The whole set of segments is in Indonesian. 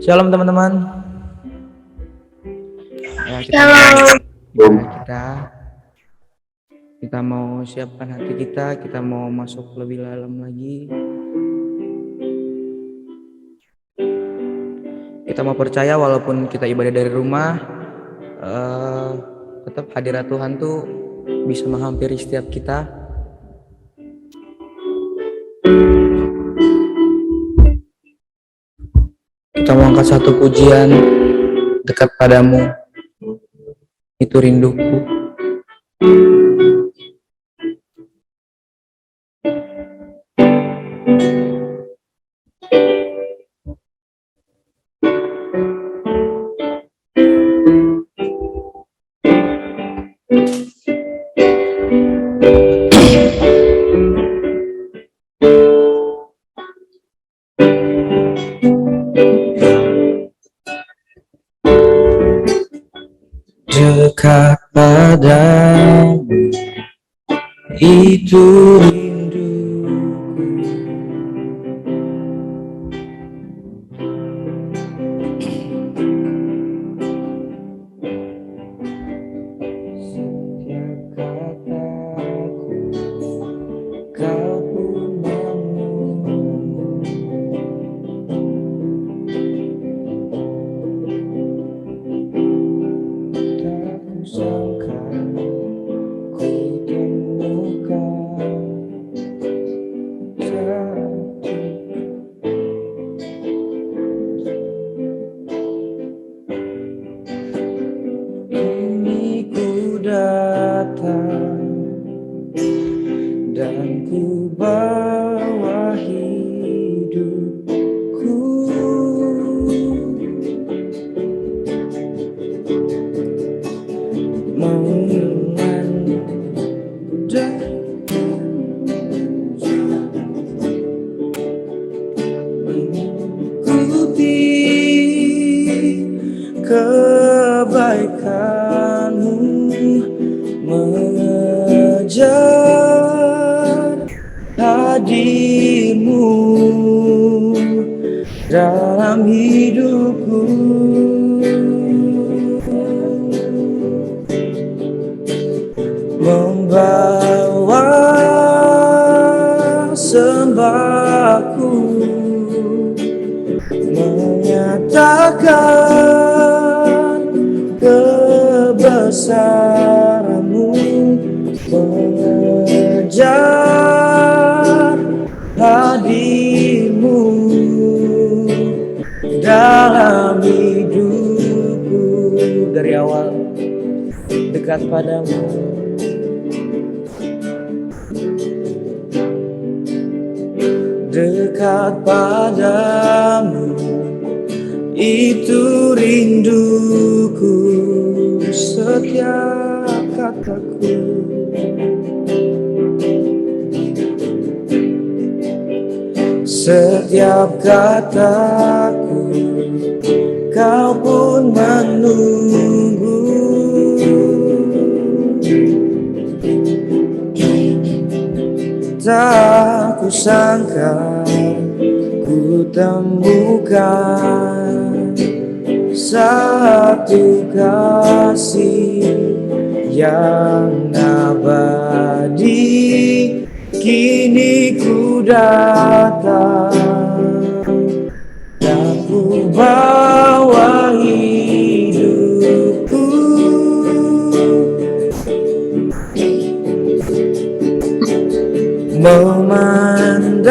Shalom teman-teman. Ya, Shalom. kita mau siapkan hati kita mau masuk lebih dalam lagi. Kita mau percaya walaupun kita ibadah dari rumah, tetap hadirat Tuhan tuh bisa menghampiri setiap kita. Kita mau angkat satu pujian, dekat padamu, itu rinduku. Dekat padamu, itu rinduku. Setiap kataku, kau pun menunggu. Tak kusangka ku temukan kini ku datang dan ku bawa hidupku, mengikuti kebaikanmu, mengejar hadirmu dalam hidupku. Membawa sembahku, menyatakan kebesaranmu, mengejar hadirmu dalam hidupku. Dari awal dekat padamu, dekat padamu, itu rinduku. Setiap kataku, setiap kataku, kau pun menunggu. Tak kusangka ku temukan satu kasih yang abadi. Kini ku datang dan ku bawa hidupku, memandang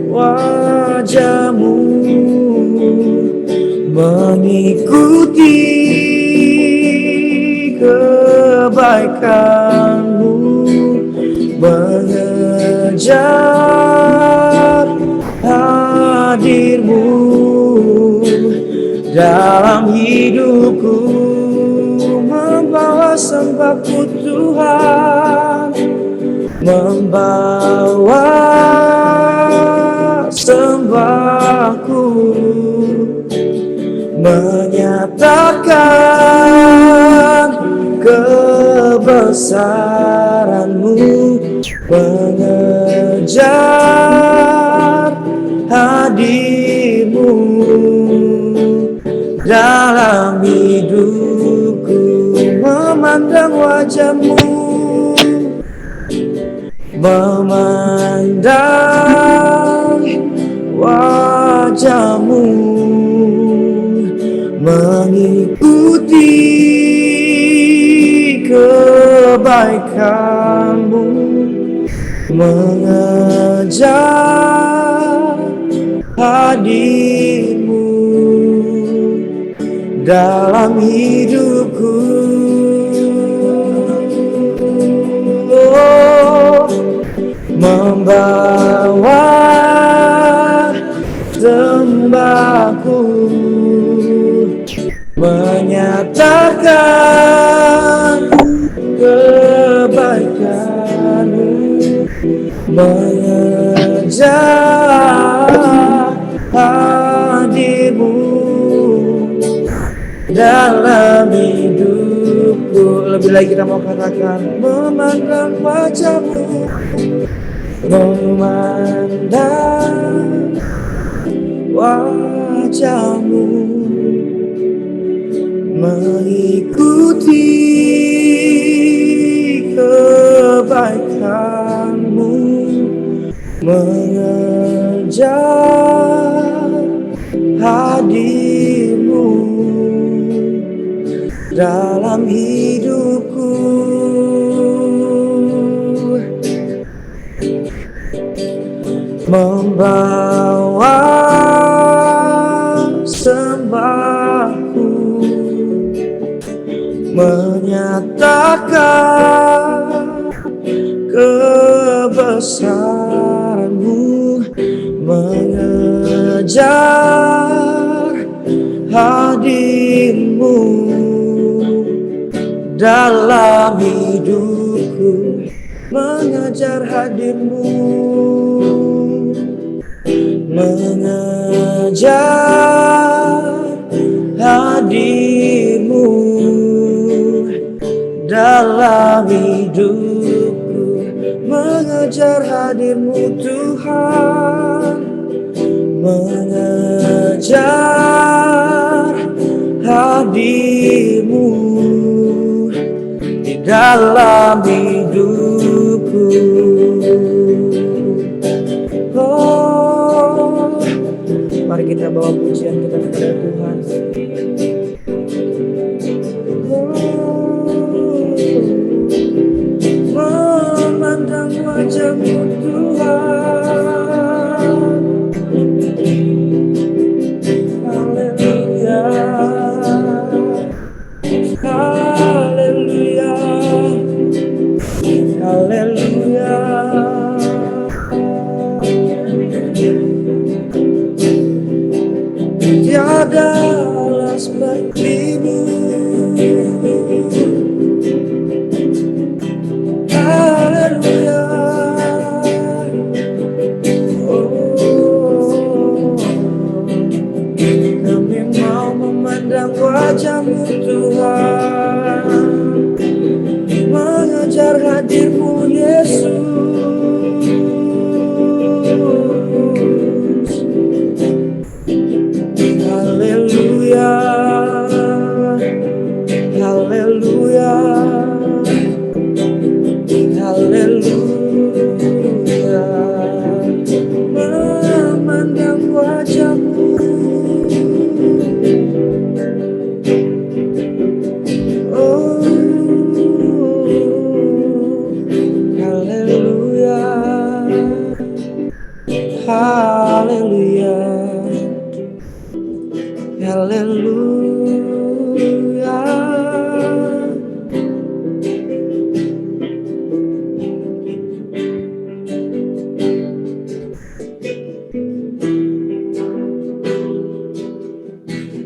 wajahmu, mengikuti kebaikanmu, mengejar hadirmu dalam hidupku. Membawa sembahku Tuhan, membawa sembahku, menyatakan kebesaranmu, mengejar hadirmu dalam hidupku, memandang wajah-Mu, memandang wajah-Mu, mengikuti kebaikan-Mu, mengejar hadir-Mu dalam hidupku. Membawa sembahku, menyatakan kebaikan-Mu, mengejar hadir-Mu dalam hidupku. Lebih lagi kita mau katakan, memandang wajah-Mu, memandang wajah-Mu, mengikuti kebaikan-Mu, mengejar hadir-Mu dalam hidupku. Membawa sembahku, menyatakan kebesaran-Mu, mengejar hadir-Mu dalam hidupku, mengejar hadir-Mu, mengejar hadir-Mu dalam hidupku, mengejar hadir-Mu Tuhan, mengejar hadir-Mu di dalam hidupku. Oh, mari kita bawa pujian kita kepada Tuhan. Memandang wajah-Mu Tuhan. Haleluya, haleluya, haleluya. Tiada Allah seperti-Mu. Haleluya. Oh, kami mau memandang wajah-Mu Tuhan, mengejar hadir-Mu Yesus. Haleluya, haleluya, haleluya. Memandang wajah-Mu, oh, haleluya, haleluya, haleluya.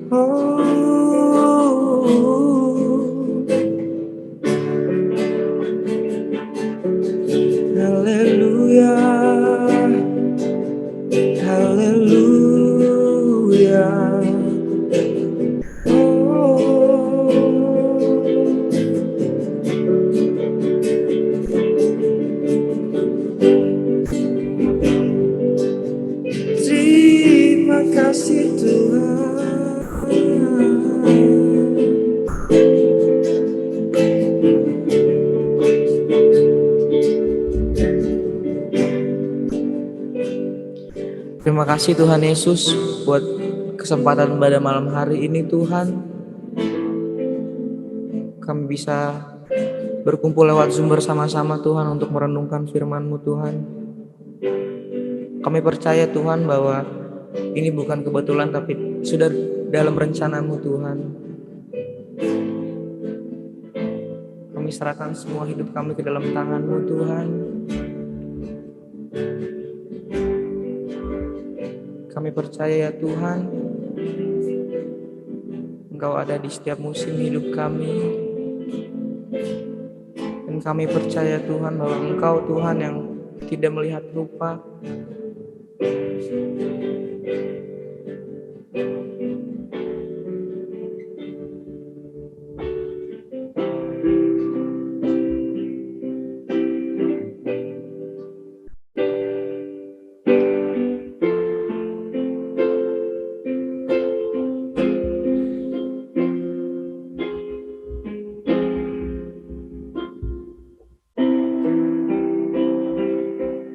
Oh, haleluya, haleluya. kasih Tuhan Yesus buat kesempatan pada malam hari ini Tuhan. Kami bisa berkumpul lewat Zoom bersama-sama Tuhan untuk merenungkan firman-Mu Tuhan. Kami percaya Tuhan bahwa ini bukan kebetulan tapi sudah dalam rencana-Mu Tuhan. Kami serahkan semua hidup kami ke dalam tangan-Mu Tuhan. Kami percaya ya Tuhan, Engkau ada di setiap musim hidup kami. Dan kami percaya Tuhan bahwa Engkau Tuhan yang tidak melihat rupa.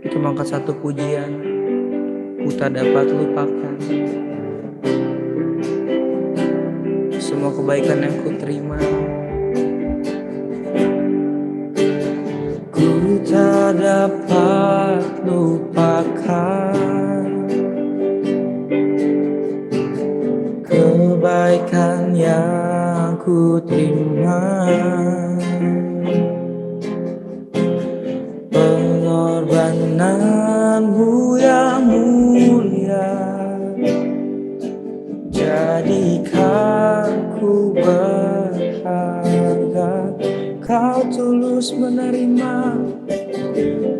Kita mengangkat satu pujian, ku tak dapat lupakan semua kebaikan yang ku terima. Ku tak dapat lupakan kebaikan yang ku terima. Pengorbanan-Mu yang mulia jadikan ku berharga. Kau tulus menerima,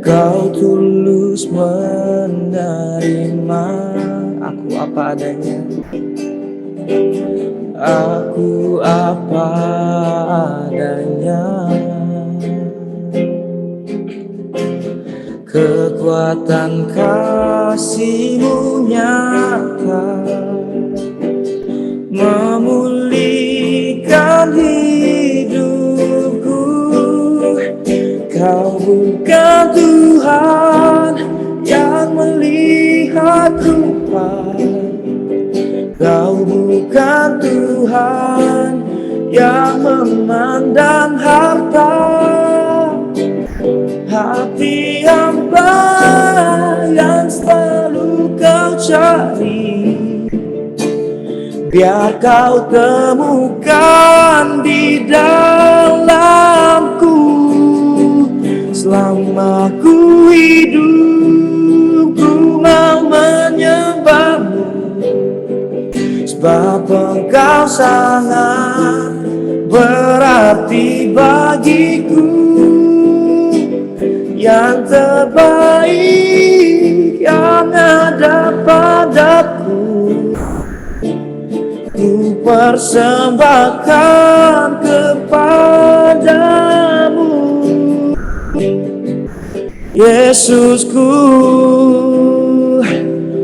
Kau tulus menerima aku apa adanya. Aku apa adanya. Kekuatan kasih-Mu nyata memulihkan hidupku. Kau bukan Tuhan yang melihat rupa, Kau bukan Tuhan yang memandang harta. Hati hamba yang selalu Kau cari, biar Kau temukan di dalamku. Selama ku hidup, ku mau menyembah-Mu, sebab Engkau sangat berarti bagiku. Yang terbaik yang ada padaku, ku persembahkan kepadamu. Yesusku,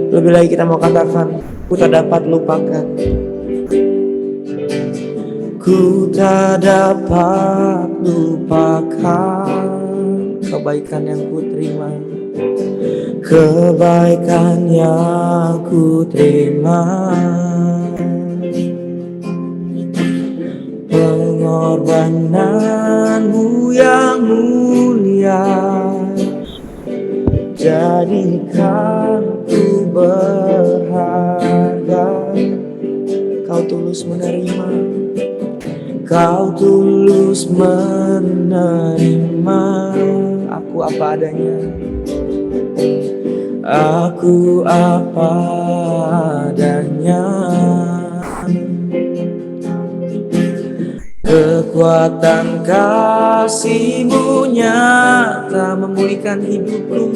lebih lagi kita mau katakan, ku tak dapat lupakan, ku tak dapat lupakan kebaikan yang ku terima, kebaikan yang ku terima. Pengorbanan-Mu yang mulia jadikan ku berharga. Kau tulus menerima, Kau tulus menerima aku apa adanya. Aku apa adanya. Kekuatan kasih-Mu nyata memulihkan hidupku,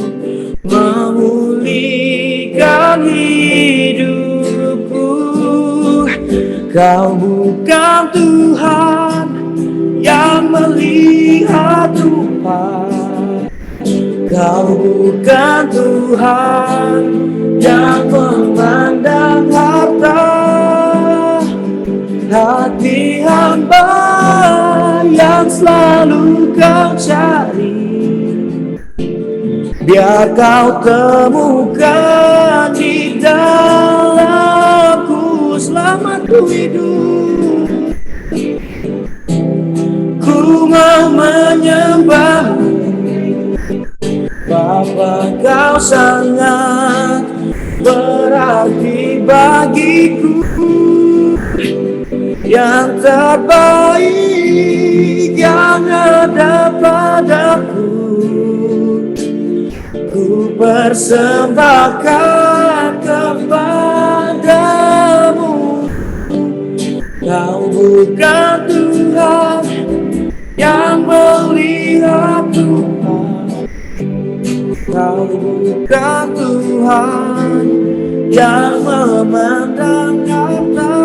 memulihkan hidupku. Kau bukan Tuhan yang melihat rupa, Kau bukan Tuhan yang memandang harta. Hati hamba yang selalu Kau cari, biar Kau temukan di dalam dalamku, selamat ku hidup. Ku mau menyembahmu, Bapa, kau sangat berarti bagiku. Yang terbaik yang ada padaku, ku persembahkan kepadamu. Kau bukan Tuhan yang melihat Tuhan, kau bukan Tuhan yang memandang harta.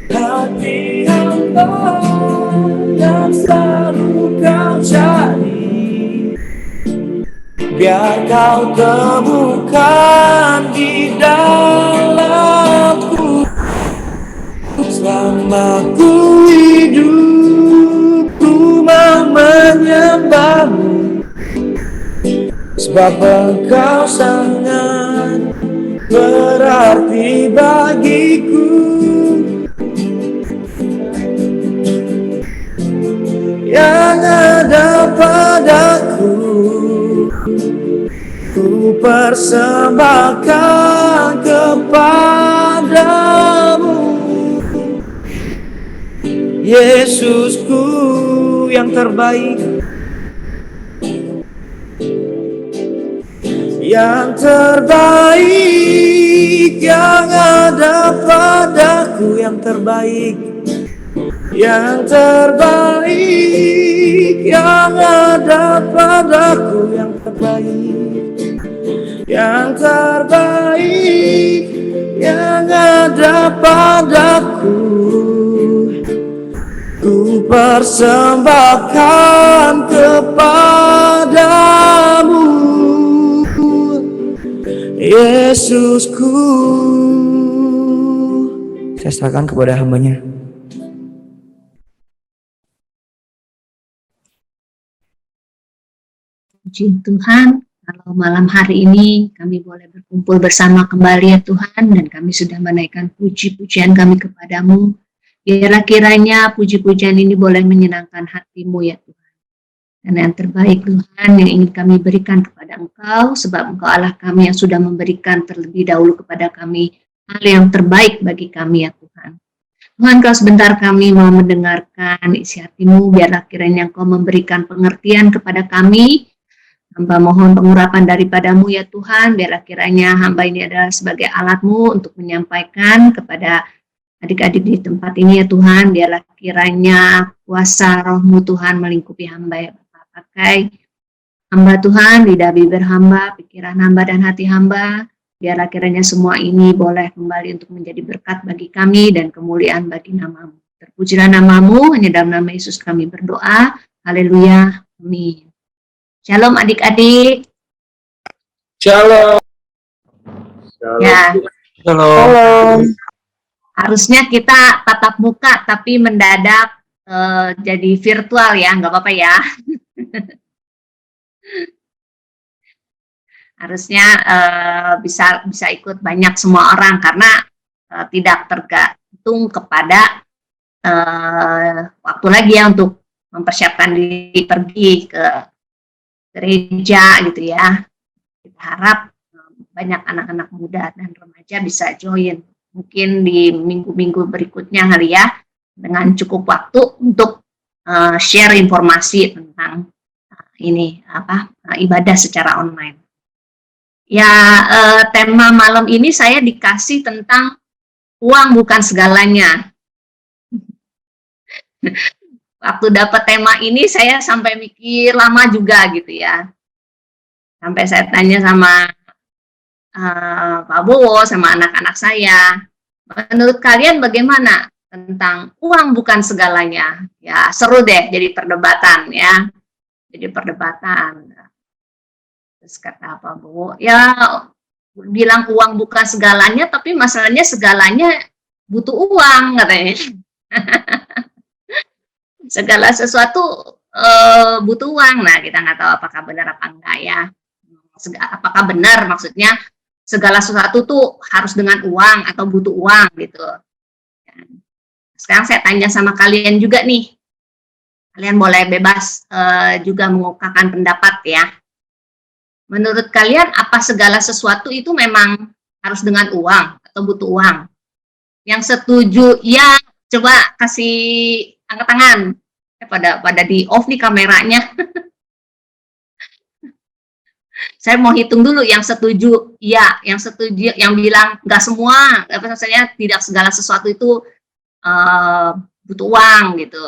Hati hamba yang selalu kau cari, biar kau temukan di dalamku. Selama ku hidup, ku mau menyembahmu, sebab engkau sangat berarti bagiku. Yang ada padaku, ku persembahkan kepadamu. Yesusku yang terbaik, yang terbaik yang ada padaku, yang terbaik, yang terbaik yang ada padaku, yang terbaik, yang terbaik yang ada padaku, ku persembahkan kepadamu. Yesusku, Saya serahkan kepada hambanya. Puji Tuhan, kalau malam hari ini kami boleh berkumpul bersama kembali ya Tuhan, dan kami sudah menaikkan puji-pujian kami kepadamu. Biarlah kiranya puji-pujian ini boleh menyenangkan hatimu ya Tuhan. Dan yang terbaik Tuhan yang ingin kami berikan kepada Engkau, sebab Engkau Allah kami yang sudah memberikan terlebih dahulu kepada kami hal yang terbaik bagi kami ya Tuhan. Tuhan, kalau sebentar kami mau mendengarkan isi hatimu, biarlah kiranya Engkau memberikan pengertian kepada kami. Hamba mohon pengurapan daripadamu ya Tuhan, biarlah kiranya hamba ini adalah sebagai alatmu untuk menyampaikan kepada adik-adik di tempat ini ya Tuhan. Biarlah kiranya kuasa rohmu Tuhan melingkupi hamba ya Bapak. Pakai hamba Tuhan, lidah bibir hamba, pikiran hamba dan hati hamba. Biarlah kiranya semua ini boleh kembali untuk menjadi berkat bagi kami dan kemuliaan bagi namamu. Terpujilah namamu, hanya dalam nama Yesus kami berdoa. Haleluya, amin. Shalom adik-adik. shalom. Ya, Halo. harusnya kita tatap muka tapi mendadak jadi virtual ya, nggak apa-apa ya. Harusnya bisa ikut banyak semua orang karena tidak tergantung kepada waktu lagi ya untuk mempersiapkan diri pergi ke gereja gitu ya. Kita harap banyak anak-anak muda dan remaja bisa join. Mungkin di minggu-minggu berikutnya kali ya, dengan cukup waktu untuk share informasi tentang ibadah secara online. Ya, tema malam ini saya dikasih tentang uang bukan segalanya. Waktu dapat tema ini saya sampai mikir lama juga gitu ya. Sampai saya tanya sama Pak Bowo, sama anak-anak saya, menurut kalian bagaimana tentang uang bukan segalanya? Ya seru deh jadi perdebatan ya. Jadi perdebatan. Terus kata Pak Bowo, ya bilang uang bukan segalanya, tapi masalahnya segalanya butuh uang katanya. Segala sesuatu butuh uang. Nah, kita nggak tahu apakah benar apa enggak ya. Apakah benar maksudnya segala sesuatu tuh harus dengan uang atau butuh uang gitu. Sekarang saya tanya sama kalian juga nih, kalian boleh bebas juga mengungkapkan pendapat ya. Menurut kalian apa segala sesuatu itu memang harus dengan uang atau butuh uang? Yang setuju ya coba kasih angkat tangan. Pada di off nih kameranya. Saya mau hitung dulu yang setuju ya, yang setuju, yang bilang nggak semua, apa maksudnya tidak segala sesuatu itu butuh uang gitu.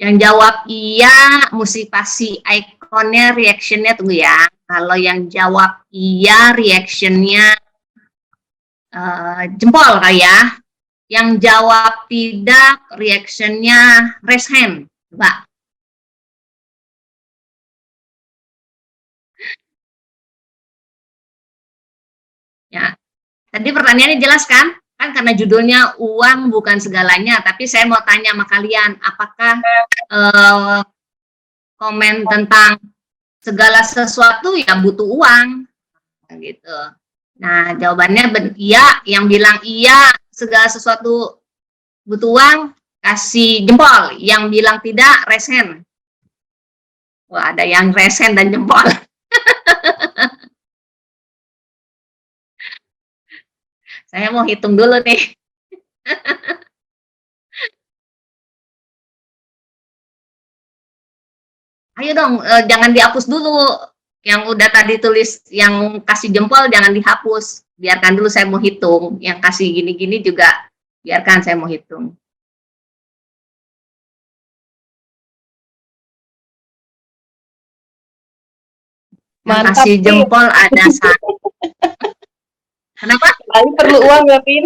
Yang jawab iya, mesti kasih ikonnya, reactionnya tunggu ya. Kalau yang jawab iya, reactionnya jempol kali ya. Yang jawab tidak, reactionnya raise hand. Coba. Ya, tadi pertanyaannya jelas kan? Kan karena judulnya uang bukan segalanya, tapi saya mau tanya sama kalian, apakah komen tentang segala sesuatu ya butuh uang, gitu. Nah, jawabannya iya, yang bilang iya segala sesuatu butuh uang, kasih jempol, yang bilang tidak, raise hand. Wah, ada yang raise hand dan jempol. Saya mau hitung dulu nih. Ayo dong, jangan dihapus dulu. Yang udah tadi tulis, yang kasih jempol jangan dihapus. Biarkan dulu saya mau hitung. Yang kasih gini-gini juga, biarkan saya mau hitung. Yang kasih jempol ada satu. Kenapa? Lalu perlu uang ya, Pin?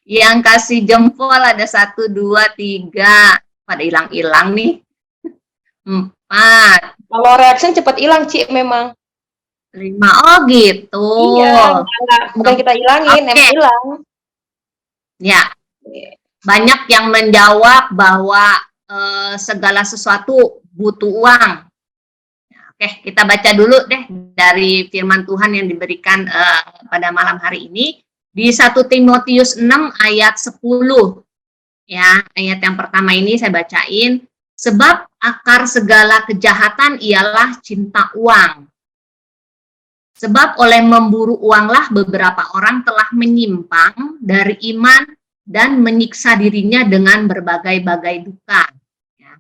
Yang kasih jempol ada 1, 2, 3. Pada hilang-hilang nih. 4. Kalau reaction cepat hilang, Ci, memang. 5. Oh gitu. Iya, bukan kita hilangin, Oke. emang hilang. Ya. Banyak yang menjawab bahwa segala sesuatu butuh uang. Oke, kita baca dulu deh dari firman Tuhan yang diberikan pada malam hari ini. Di 1 Timotius 6 ayat 10. Ya, ayat yang pertama ini saya bacain. Sebab akar segala kejahatan ialah cinta uang. Sebab oleh memburu uanglah beberapa orang telah menyimpang dari iman dan menyiksa dirinya dengan berbagai-bagai duka. Ya.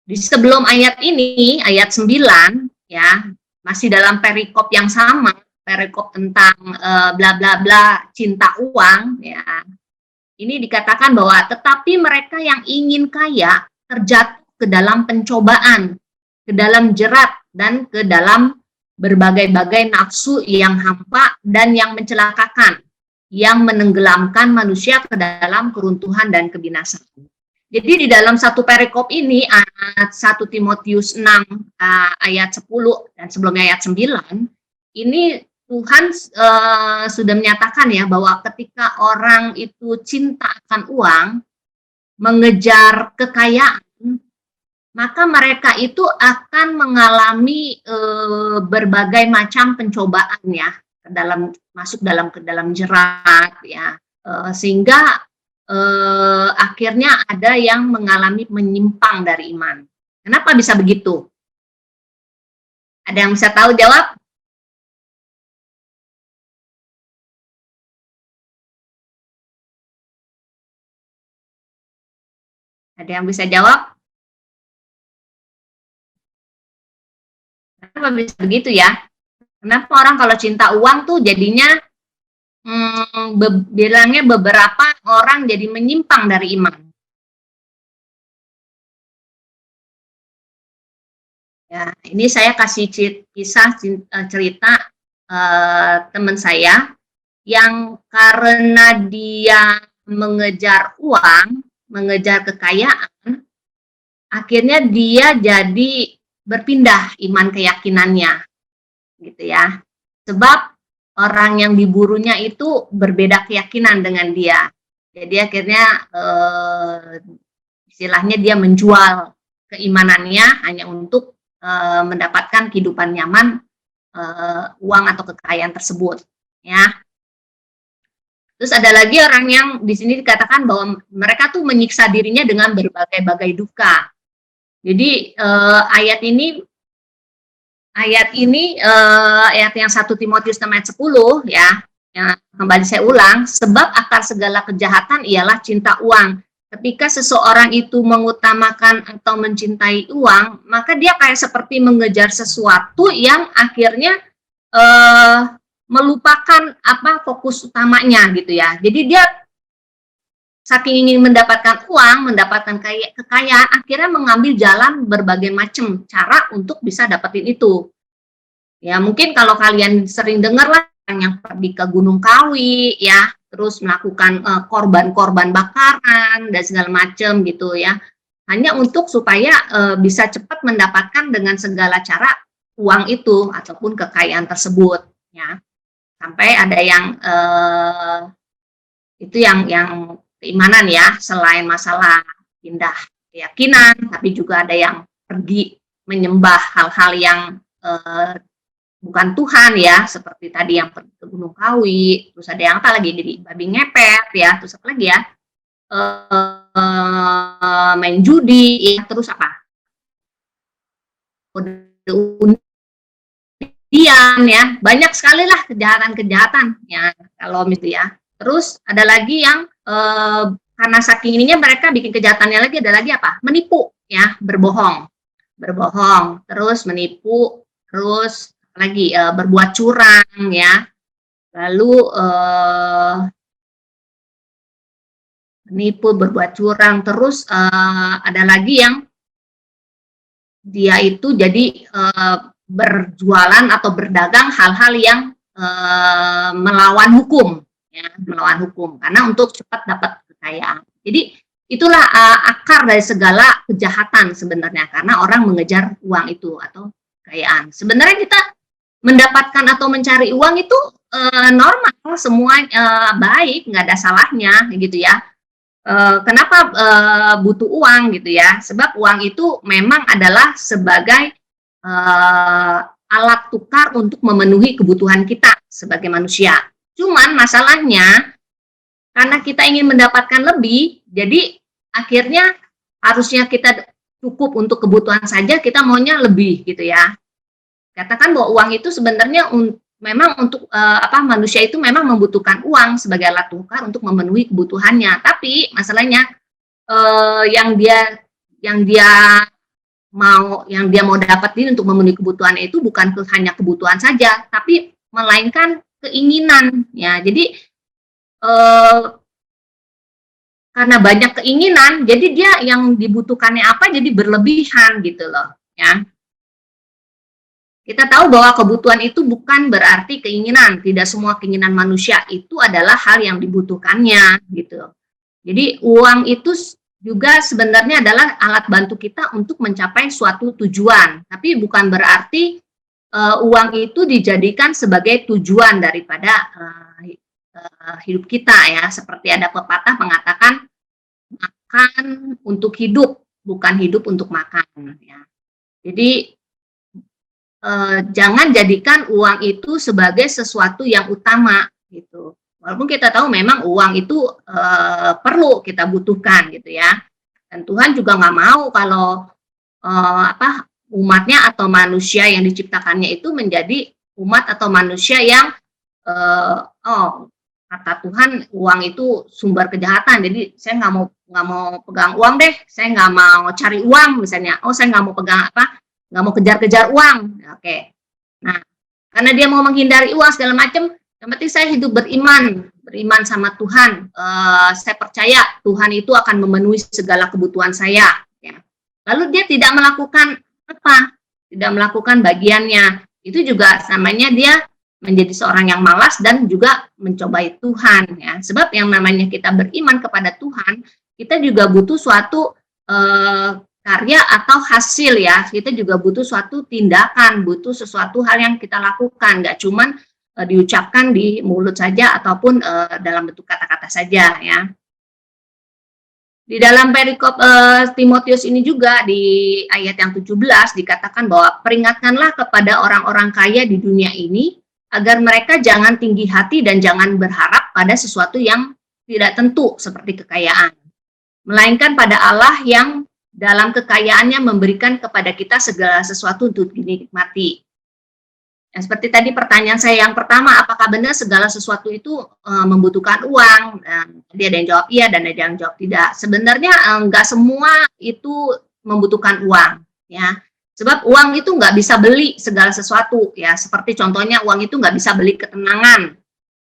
Di sebelum ayat ini, ayat 9, ya, masih dalam perikop yang sama, perikop tentang bla bla bla cinta uang, ya. Ini dikatakan bahwa tetapi mereka yang ingin kaya terjatuh ke dalam pencobaan, ke dalam jerat, dan ke dalam berbagai-bagai nafsu yang hampa dan yang mencelakakan, yang menenggelamkan manusia ke dalam keruntuhan dan kebinasaan. Jadi di dalam satu perikop ini, 1 Timotius 6 ayat 10 dan sebelumnya ayat 9, ini Tuhan sudah menyatakan ya bahwa ketika orang itu cinta akan uang, mengejar kekayaan, maka mereka itu akan mengalami berbagai macam pencobaan ya, masuk ke dalam jerat ya, sehingga akhirnya ada yang mengalami menyimpang dari iman. Kenapa bisa begitu? Ada yang bisa tahu jawab? Ada yang bisa jawab? Kenapa bisa begitu ya? Kenapa orang kalau cinta uang tuh jadinya bilangnya beberapa orang jadi menyimpang dari iman? Ya, ini saya kasih kisah cerita teman saya yang karena dia mengejar uang, mengejar kekayaan, akhirnya dia jadi berpindah iman keyakinannya, gitu ya. Sebab orang yang diburunya itu berbeda keyakinan dengan dia. Jadi akhirnya istilahnya dia menjual keimanannya hanya untuk mendapatkan kehidupan nyaman, uang atau kekayaan tersebut, ya. Terus ada lagi orang yang di sini dikatakan bahwa mereka tuh menyiksa dirinya dengan berbagai-bagai duka. Jadi ayat yang 1 Timotius ayat 10 ya, yang kembali saya ulang, sebab akar segala kejahatan ialah cinta uang. Ketika seseorang itu mengutamakan atau mencintai uang, maka dia kayak seperti mengejar sesuatu yang akhirnya melupakan fokus utamanya gitu ya. Jadi dia saking ingin mendapatkan uang, mendapatkan kekayaan, akhirnya mengambil jalan berbagai macam cara untuk bisa dapetin itu. Ya mungkin kalau kalian sering dengar lah yang pergi ke Gunung Kawi ya, terus melakukan korban-korban bakaran dan segala macam gitu ya. Hanya untuk supaya bisa cepat mendapatkan dengan segala cara uang itu ataupun kekayaan tersebut ya. Sampai ada yang itu yang keimanan ya, selain masalah pindah keyakinan, tapi juga ada yang pergi menyembah hal-hal yang bukan Tuhan ya, seperti tadi yang pergi ke Gunung Kawi, terus ada yang lagi jadi babi ngepet ya, terus apa lagi ya, main judi ya, terus apa, undian ya, banyak sekali lah kejahatan-kejahatan ya kalau gitu ya. Terus ada lagi yang karena saking ininya mereka bikin kejahatannya lagi, ada lagi apa? Menipu ya, berbohong, terus menipu, terus lagi berbuat curang ya, lalu menipu, berbuat curang, terus ada lagi yang dia itu jadi berjualan atau berdagang hal-hal yang melawan hukum ya, melawan hukum karena untuk cepat dapat kekayaan. Jadi itulah akar dari segala kejahatan sebenarnya, karena orang mengejar uang itu atau kekayaan. Sebenarnya kita mendapatkan atau mencari uang itu normal, semua baik, nggak ada salahnya gitu ya. Kenapa butuh uang gitu ya? Sebab uang itu memang adalah sebagai alat tukar untuk memenuhi kebutuhan kita sebagai manusia. Cuman masalahnya karena kita ingin mendapatkan lebih, jadi akhirnya harusnya kita cukup untuk kebutuhan saja, kita maunya lebih gitu ya. Katakan bahwa uang itu sebenarnya memang untuk manusia itu memang membutuhkan uang sebagai alat tukar untuk memenuhi kebutuhannya. Tapi masalahnya yang dia mau dapetin untuk memenuhi kebutuhannya itu bukan hanya kebutuhan saja, tapi melainkan keinginan ya. Jadi karena banyak keinginan, jadi dia yang dibutuhkannya apa jadi berlebihan gitu loh ya. Kita tahu bahwa kebutuhan itu bukan berarti keinginan. Tidak semua keinginan manusia itu adalah hal yang dibutuhkannya gitu. Jadi uang itu juga sebenarnya adalah alat bantu kita untuk mencapai suatu tujuan. Tapi bukan berarti uang itu dijadikan sebagai tujuan daripada hidup kita ya. Seperti ada pepatah mengatakan makan untuk hidup, bukan hidup untuk makan ya. Jadi jangan jadikan uang itu sebagai sesuatu yang utama gitu. Walaupun kita tahu memang uang itu perlu kita butuhkan gitu ya. Dan Tuhan juga nggak mau kalau umatnya atau manusia yang diciptakannya itu menjadi umat atau manusia yang kata Tuhan uang itu sumber kejahatan. Jadi saya nggak mau pegang uang deh. Saya nggak mau cari uang misalnya. Saya nggak mau pegang nggak mau kejar-kejar uang. Oke. Nah, karena dia mau menghindari uang segala macam, yang penting saya hidup beriman sama Tuhan. Saya percaya Tuhan itu akan memenuhi segala kebutuhan saya. Ya. Lalu dia tidak melakukan apa? Tidak melakukan bagiannya. Itu juga namanya dia menjadi seorang yang malas dan juga mencobai Tuhan. Ya. Sebab yang namanya kita beriman kepada Tuhan, kita juga butuh suatu karya atau hasil ya, kita juga butuh suatu tindakan, butuh sesuatu hal yang kita lakukan, nggak cuman diucapkan di mulut saja ataupun dalam bentuk kata-kata saja ya. Di dalam perikop Timotius ini juga di ayat yang 17 dikatakan bahwa peringatkanlah kepada orang-orang kaya di dunia ini agar mereka jangan tinggi hati dan jangan berharap pada sesuatu yang tidak tentu seperti kekayaan, melainkan pada Allah yang dalam kekayaannya memberikan kepada kita segala sesuatu untuk dinikmati. Ya, seperti tadi pertanyaan saya yang pertama, apakah benar segala sesuatu itu membutuhkan uang? Dan dia ada yang jawab iya dan ada yang jawab tidak. Sebenarnya enggak semua itu membutuhkan uang, ya. Sebab uang itu nggak bisa beli segala sesuatu, ya. Seperti contohnya uang itu nggak bisa beli ketenangan,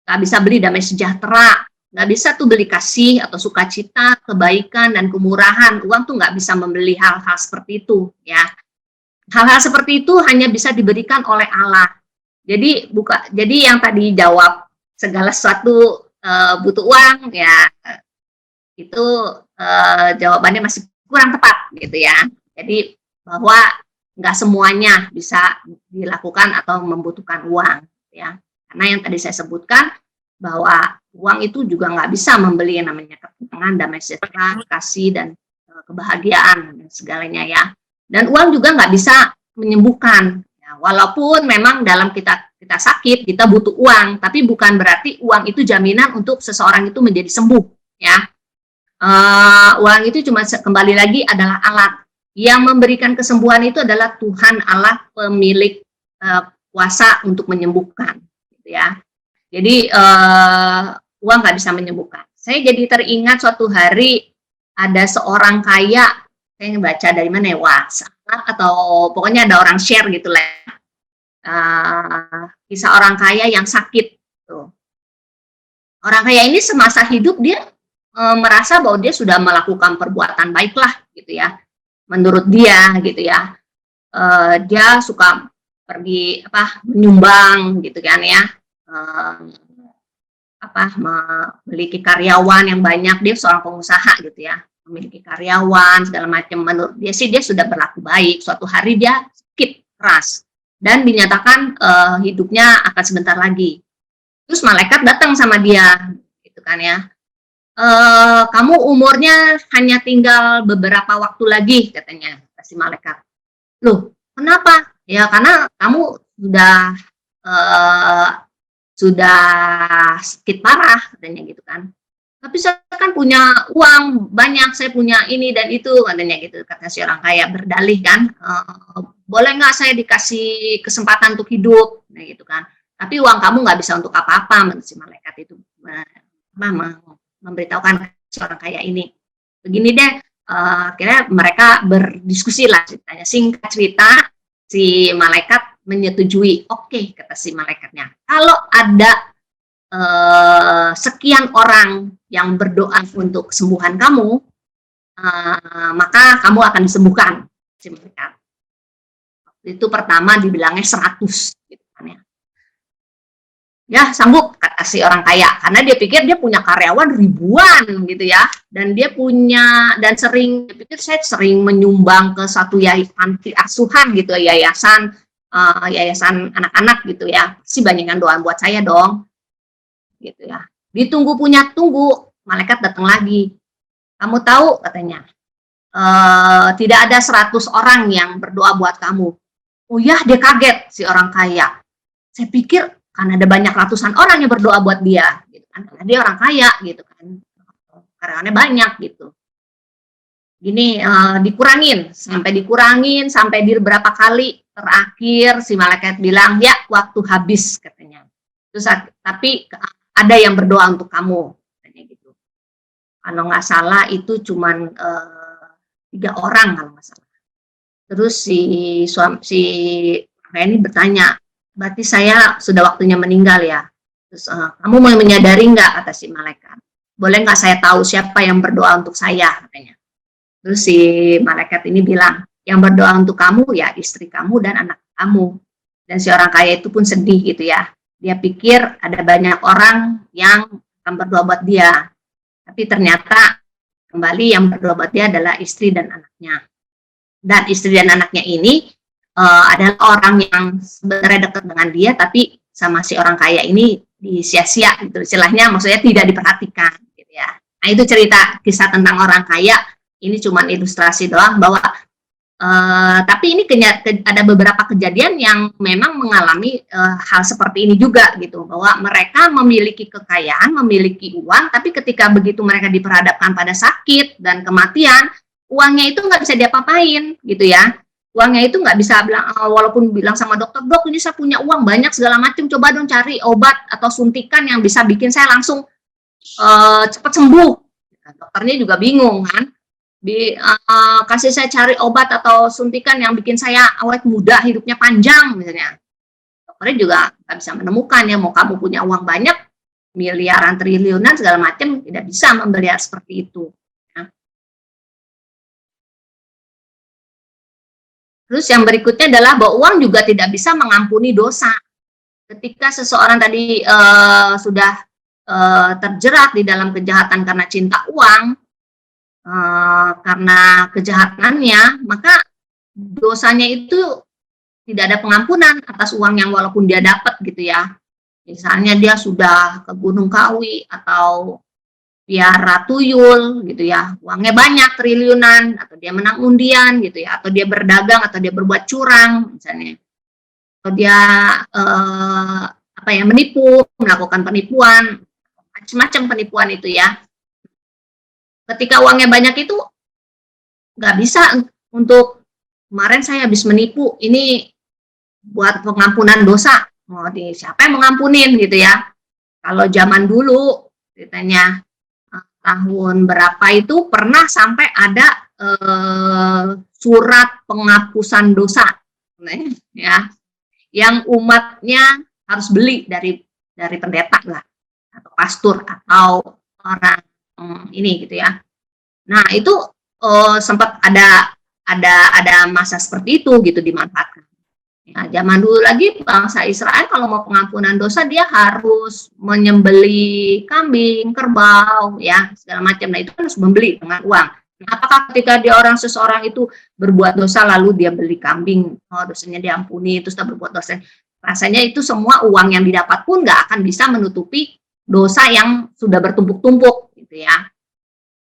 nggak bisa beli damai sejahtera, nggak bisa tuh beli kasih atau sukacita, kebaikan dan kemurahan. Uang tuh nggak bisa membeli hal-hal seperti itu, ya. Hal-hal seperti itu hanya bisa diberikan oleh Allah. Jadi yang tadi jawab segala sesuatu butuh uang, ya itu jawabannya masih kurang tepat gitu ya. Jadi bahwa nggak semuanya bisa dilakukan atau membutuhkan uang, ya. Karena yang tadi saya sebutkan bahwa uang itu juga nggak bisa membeli yang namanya ketenangan, damai sejahtera, kasih dan kebahagiaan dan segalanya, ya. Dan uang juga nggak bisa menyembuhkan. Ya, walaupun memang dalam kita sakit, kita butuh uang, tapi bukan berarti uang itu jaminan untuk seseorang itu menjadi sembuh. Ya, uang itu cuma kembali lagi adalah alat. Yang memberikan kesembuhan itu adalah Tuhan Allah, pemilik kuasa untuk menyembuhkan. Gitu ya. Jadi uang nggak bisa menyembuhkan. Saya jadi teringat suatu hari ada seorang kaya. Saya baca dari mana ya, WhatsApp atau pokoknya ada orang share gitu lah, kisah orang kaya yang sakit. Tuh. Orang kaya ini semasa hidup dia merasa bahwa dia sudah melakukan perbuatan baiklah gitu ya, menurut dia gitu ya. Dia suka pergi menyumbang gitu kan ya, memiliki karyawan yang banyak, dia seorang pengusaha gitu ya. Memiliki karyawan segala macam, menurut dia sih dia sudah berlaku baik. Suatu hari dia sakit keras dan dinyatakan hidupnya akan sebentar lagi. Terus malaikat datang sama dia gitu kan ya, kamu umurnya hanya tinggal beberapa waktu lagi katanya, kasih malaikat. Loh kenapa? Ya karena kamu sudah sakit parah katanya gitu kan. Tapi saya kan punya uang banyak, saya punya ini dan itu katanya gitu, kata si orang kaya berdalih kan, boleh nggak saya dikasih kesempatan untuk hidup, nah gitu kan. Tapi uang kamu nggak bisa untuk apa-apa, menurut si malaikat itu memberitahukan si orang kaya ini. Begini deh, akhirnya mereka berdiskusi lah ceritanya. Singkat cerita, si malaikat menyetujui. Oke, kata si malaikatnya, kalau ada sekian orang yang berdoa untuk kesembuhan kamu, maka kamu akan disembuhkan, si malaikat. Itu pertama dibilangnya 100 gitu kan ya. Ya sanggup, kata si orang kaya, karena dia pikir dia punya karyawan ribuan gitu ya, dan dia punya dan sering, dia pikir saya sering menyumbang ke satu yayasan asuhan gitu, yayasan anak-anak gitu ya, pasti banyakan doa buat saya dong gitu ya. Ditunggu malaikat datang lagi. Kamu tahu katanya, tidak ada 100 orang yang berdoa buat kamu. Oh ya, dia kaget si orang kaya. Saya pikir kan ada banyak ratusan orang yang berdoa buat dia gitu kan, karena dia orang kaya gitu kan, karyawannya banyak gitu. Gini, dikurangin sampai di beberapa kali, terakhir si malaikat bilang ya waktu habis katanya. Terus tapi ada yang berdoa untuk kamu katanya gitu. Kalau nggak salah itu cuman 3 orang kalau nggak salah. Terus si ini bertanya, berarti saya sudah waktunya meninggal ya. Terus kamu mau menyadari nggak, kata si malaikat, boleh nggak saya tahu siapa yang berdoa untuk saya katanya. Terus si malaikat ini bilang, yang berdoa untuk kamu ya istri kamu dan anak kamu. Dan si orang kaya itu pun sedih gitu ya. Dia pikir ada banyak orang yang akan berdoa buat dia. Tapi ternyata kembali yang berdoa buat dia adalah istri dan anaknya. Dan istri dan anaknya ini adalah orang yang sebenarnya dekat dengan dia, tapi sama si orang kaya ini disia-sia gitu. Istilahnya maksudnya tidak diperhatikan gitu ya. Nah Nah, itu cerita kisah tentang orang kaya. Ini cuma ilustrasi doang bahwa tapi ini ada beberapa kejadian yang memang mengalami hal seperti ini juga gitu, bahwa mereka memiliki kekayaan, memiliki uang, tapi ketika begitu mereka diperhadapkan pada sakit dan kematian, uangnya itu nggak bisa diapa-apain gitu ya. Uangnya itu nggak bisa bilang, walaupun bilang sama dokter, dok ini saya punya uang banyak segala macam, coba dong cari obat atau suntikan yang bisa bikin saya langsung cepat sembuh. Nah, dokternya juga bingung kan, kasih saya cari obat atau suntikan yang bikin saya awet muda, hidupnya panjang misalnya. Dokternya juga nggak bisa menemukan ya, mau kamu punya uang banyak, miliaran, triliunan segala macam, tidak bisa membeli hal seperti itu. Ya. Terus yang berikutnya adalah bahwa uang juga tidak bisa mengampuni dosa. Ketika seseorang tadi sudah terjerat di dalam kejahatan karena cinta uang, karena kejahatannya, maka dosanya itu tidak ada pengampunan atas uang yang walaupun dia dapat gitu ya. Misalnya dia sudah ke Gunung Kawi atau piara tuyul gitu ya, uangnya banyak triliunan, atau dia menang undian gitu ya, atau dia berdagang atau dia berbuat curang misalnya, atau dia menipu, melakukan penipuan, macam-macam penipuan itu ya. Ketika uangnya banyak itu nggak bisa untuk, kemarin saya habis menipu, ini buat pengampunan dosa, siapa yang mengampunin gitu ya. Kalau zaman dulu ceritanya tahun berapa itu pernah sampai ada surat penghapusan dosa ya, yang umatnya harus beli dari pendeta lah atau pastor atau orang ini gitu ya. Nah itu sempat ada masa seperti itu gitu, dimanfaatkan. Ya, zaman dulu lagi bangsa Israel kalau mau pengampunan dosa dia harus menyembeli kambing, kerbau, ya segala macam. Nah itu harus membeli dengan uang. Nah, apakah ketika seseorang itu berbuat dosa lalu dia beli kambing, dosanya diampuni, terus dia berbuat dosa? Rasanya itu semua uang yang didapat pun nggak akan bisa menutupi dosa yang sudah bertumpuk-tumpuk gitu ya.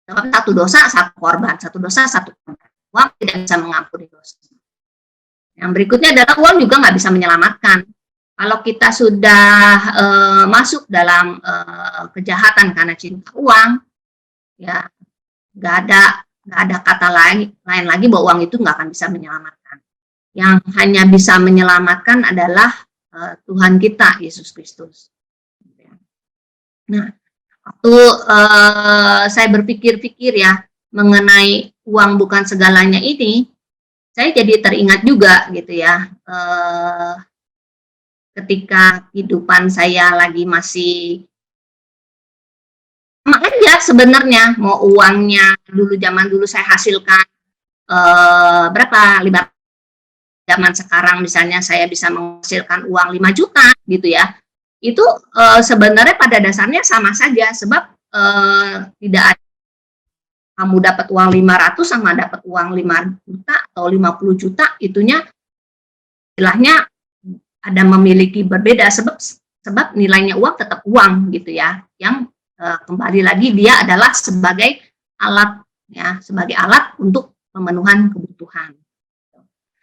Satu dosa satu korban, satu dosa satu korban. Uang tidak bisa mengampuni dosa. Yang berikutnya adalah uang juga nggak bisa menyelamatkan. Kalau kita sudah masuk dalam kejahatan karena cinta uang, ya nggak ada kata lain lagi bahwa uang itu nggak akan bisa menyelamatkan. Yang hanya bisa menyelamatkan adalah Tuhan kita Yesus Kristus. Nah, waktu saya berpikir-pikir ya mengenai uang bukan segalanya ini, saya jadi teringat juga gitu ya, ketika kehidupan saya lagi masih sama aja sebenarnya, mau uangnya zaman dulu saya hasilkan berapa, zaman sekarang misalnya saya bisa menghasilkan uang 5 juta gitu ya, itu sebenarnya pada dasarnya sama saja, sebab tidak ada kamu dapat uang 500 sama dapat uang 5 juta atau 50 juta, itunya istilahnya ada memiliki berbeda, sebab nilainya uang tetap uang gitu ya, yang kembali lagi dia adalah sebagai alat ya, sebagai alat untuk pemenuhan kebutuhan.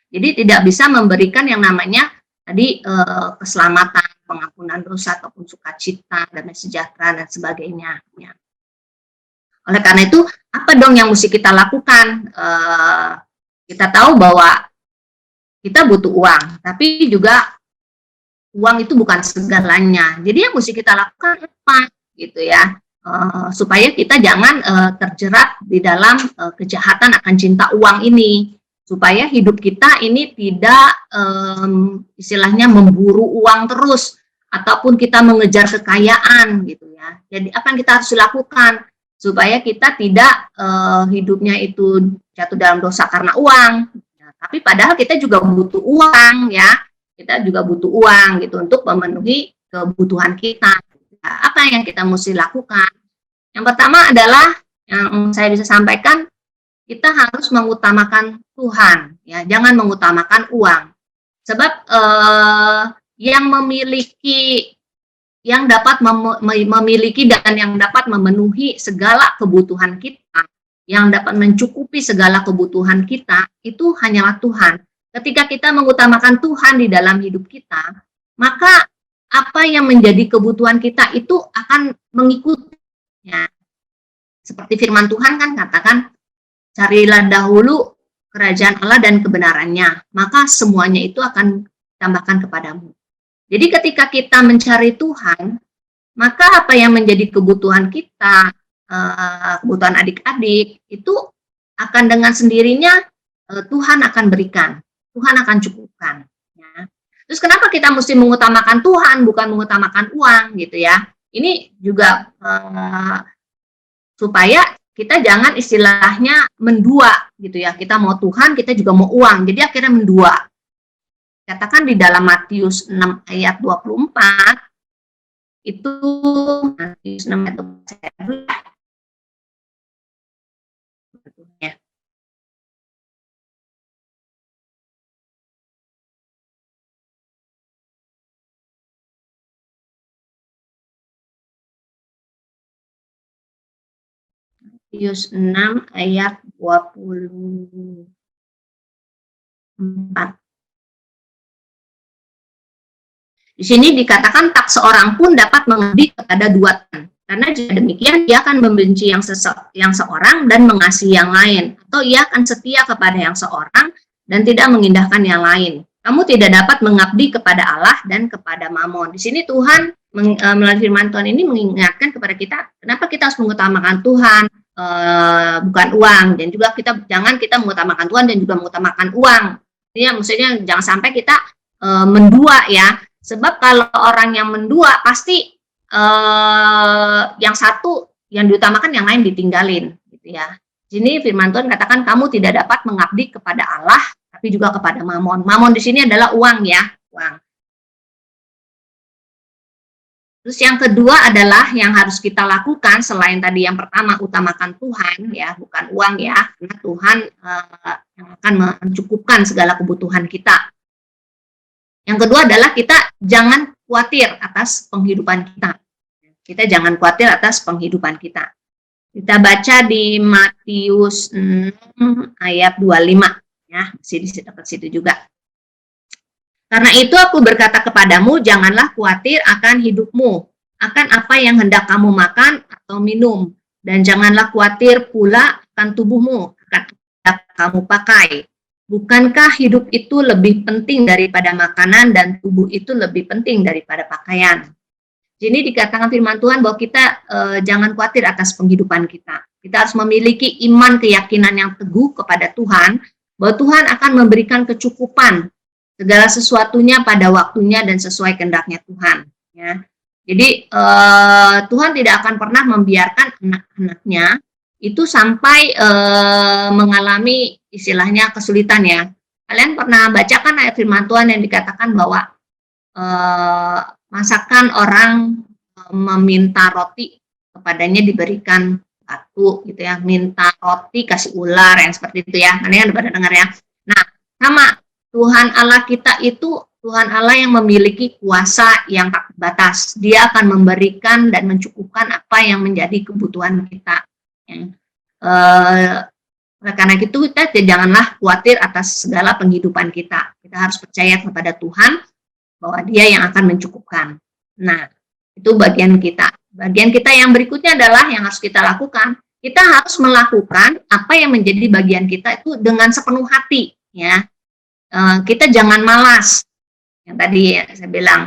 Jadi tidak bisa memberikan yang namanya tadi keselamatan, pengampunan dosa ataupun sukacita, damai sejahtera dan sebagainya ya. Oleh karena itu, apa dong yang mesti kita lakukan? Kita tahu bahwa kita butuh uang, tapi juga uang itu bukan segalanya. Jadi yang mesti kita lakukan apa? Gitu ya, supaya kita jangan terjerat di dalam kejahatan akan cinta uang ini. Supaya hidup kita ini tidak istilahnya memburu uang terus, ataupun kita mengejar kekayaan gitu ya. Jadi apa yang kita harus lakukan? Supaya kita tidak hidupnya itu jatuh dalam dosa karena uang. Ya, tapi padahal kita juga butuh uang ya, kita juga butuh uang gitu untuk memenuhi kebutuhan kita. Ya, apa yang kita mesti lakukan? Yang pertama adalah yang saya bisa sampaikan, kita harus mengutamakan Tuhan, ya, jangan mengutamakan uang. Sebab yang memiliki yang dapat memiliki dan yang dapat memenuhi segala kebutuhan kita, yang dapat mencukupi segala kebutuhan kita, itu hanyalah Tuhan. Ketika kita mengutamakan Tuhan di dalam hidup kita, maka apa yang menjadi kebutuhan kita itu akan mengikutinya. Seperti firman Tuhan kan katakan, carilah dahulu kerajaan Allah dan kebenarannya, maka semuanya itu akan ditambahkan kepadamu. Jadi ketika kita mencari Tuhan, maka apa yang menjadi kebutuhan kita, kebutuhan adik-adik, itu akan dengan sendirinya Tuhan akan berikan, Tuhan akan cukupkan. Ya. Terus kenapa kita mesti mengutamakan Tuhan, bukan mengutamakan uang gitu ya? Ini juga supaya kita jangan istilahnya mendua gitu ya. Kita mau Tuhan, kita juga mau uang. Jadi akhirnya mendua. Katakan di dalam Matius 6 ayat 24 itu Matius 6 ayat 24 ya. Matius 6 ayat 24. Di sini dikatakan tak seorang pun dapat mengabdi kepada dua Tuhan. Karena jika demikian ia akan membenci yang seorang dan mengasihi yang lain, atau ia akan setia kepada yang seorang dan tidak mengindahkan yang lain. Kamu tidak dapat mengabdi kepada Allah dan kepada Mamon. Di sini Tuhan melalui firman Tuhan ini mengingatkan kepada kita kenapa kita harus mengutamakan Tuhan, bukan uang, dan juga jangan kita mengutamakan Tuhan dan juga mengutamakan uang. Ya, maksudnya jangan sampai kita mendua ya. Sebab kalau orang yang mendua pasti yang satu yang diutamakan, yang lain ditinggalin, gitu ya. Sini firman Tuhan katakan kamu tidak dapat mengabdi kepada Allah, tapi juga kepada Mamon. Mamon di sini adalah uang ya, uang. Terus yang kedua adalah yang harus kita lakukan selain tadi yang pertama utamakan Tuhan ya, bukan uang ya, karena Tuhan yang akan mencukupkan segala kebutuhan kita. Yang kedua adalah kita jangan khawatir atas penghidupan kita. Kita jangan khawatir atas penghidupan kita. Kita baca di Matius 6 ayat 25 ya, masih di dekat situ juga. Karena itu aku berkata kepadamu, janganlah khawatir akan hidupmu, akan apa yang hendak kamu makan atau minum, dan janganlah khawatir pula akan tubuhmu, akan apa yang hendak kamu pakai. Bukankah hidup itu lebih penting daripada makanan dan tubuh itu lebih penting daripada pakaian? Jadi dikatakan firman Tuhan bahwa kita jangan khawatir atas penghidupan kita. Kita harus memiliki iman keyakinan yang teguh kepada Tuhan, bahwa Tuhan akan memberikan kecukupan segala sesuatunya pada waktunya dan sesuai kehendaknya Tuhan. Ya. Jadi Tuhan tidak akan pernah membiarkan anak-anaknya itu sampai mengalami istilahnya kesulitan ya. Kalian pernah bacakan ayat firman Tuhan yang dikatakan bahwa masakan orang meminta roti kepadanya diberikan batu gitu ya, minta roti kasih ular yang seperti itu ya. Kalian ada pada dengar ya. Nah, sama Tuhan Allah kita itu Tuhan Allah yang memiliki kuasa yang tak terbatas. Dia akan memberikan dan mencukupkan apa yang menjadi kebutuhan kita. Karena itu kita janganlah khawatir atas segala penghidupan kita. Kita harus percaya kepada Tuhan bahwa Dia yang akan mencukupkan. Nah, itu bagian kita. Bagian kita yang berikutnya adalah yang harus kita lakukan. Kita harus melakukan apa yang menjadi bagian kita itu dengan sepenuh hati. Ya, kita jangan malas. Yang tadi saya bilang,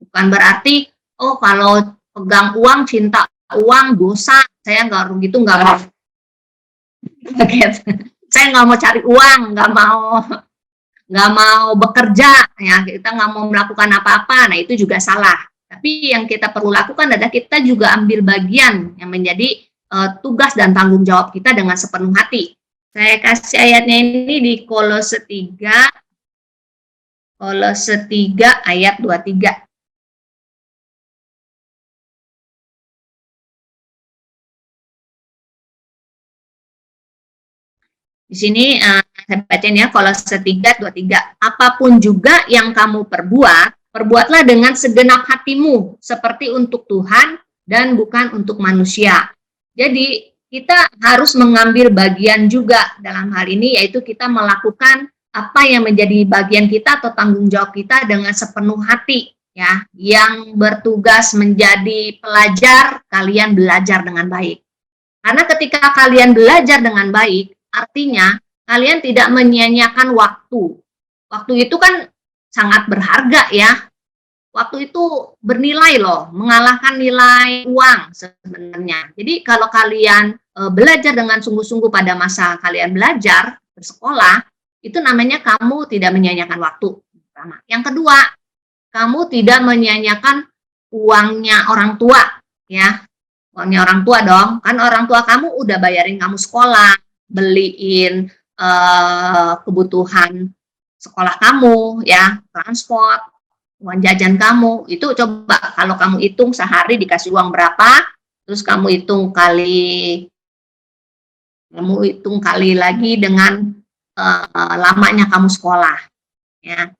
bukan berarti oh kalau pegang uang, cinta uang, dosa. Saya gitu nggak mau. Saya nggak mau cari uang, nggak mau bekerja, ya kita nggak mau melakukan apa-apa. Nah itu juga salah. Tapi yang kita perlu lakukan adalah kita juga ambil bagian yang menjadi tugas dan tanggung jawab kita dengan sepenuh hati. Saya kasih ayatnya ini di Kolose 3 ayat 23. Di sini saya bacain ya, Kolose 3:23. Apapun juga yang kamu perbuat, Perbuatlah dengan segenap hatimu, seperti untuk Tuhan dan bukan untuk manusia. Jadi, kita harus mengambil bagian juga dalam hal ini, yaitu kita melakukan apa yang menjadi bagian kita atau tanggung jawab kita dengan sepenuh hati. Ya, yang bertugas menjadi pelajar, kalian belajar dengan baik. Karena ketika kalian belajar dengan baik, artinya kalian tidak menyia-nyiakan waktu. Waktu itu kan sangat berharga ya. Waktu itu bernilai loh, mengalahkan nilai uang sebenarnya. Jadi kalau kalian belajar dengan sungguh-sungguh pada masa kalian belajar, bersekolah, itu namanya kamu tidak menyia-nyiakan waktu. Pertama. Yang kedua, kamu tidak menyia-nyiakan uangnya orang tua, ya. Uangnya orang tua dong, kan orang tua kamu udah bayarin kamu sekolah, beliin kebutuhan sekolah kamu, ya, transport, uang jajan kamu. Itu coba kalau kamu hitung sehari dikasih uang berapa, terus kamu hitung kali lagi dengan lamanya kamu sekolah, ya.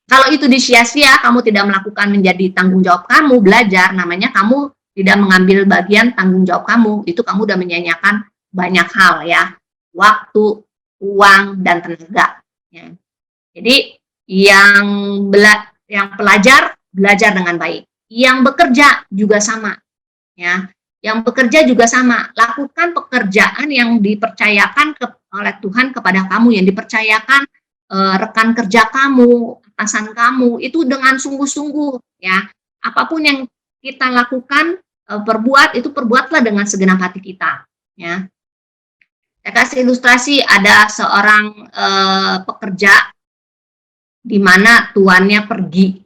Kalau itu disia-sia, kamu tidak melakukan menjadi tanggung jawab kamu belajar, namanya kamu tidak mengambil bagian tanggung jawab kamu, itu kamu udah menyia-nyiakan banyak hal ya, waktu, uang, dan tenaga. Ya. Jadi yang pelajar belajar dengan baik, yang bekerja juga sama, ya. Yang bekerja juga sama, lakukan pekerjaan yang dipercayakan oleh Tuhan kepada kamu, yang dipercayakan rekan kerja kamu, atasan kamu, itu dengan sungguh-sungguh ya. Apapun yang kita lakukan, perbuat, itu perbuatlah dengan segenap hati kita ya. Saya kasih ilustrasi, ada seorang pekerja di mana tuannya pergi.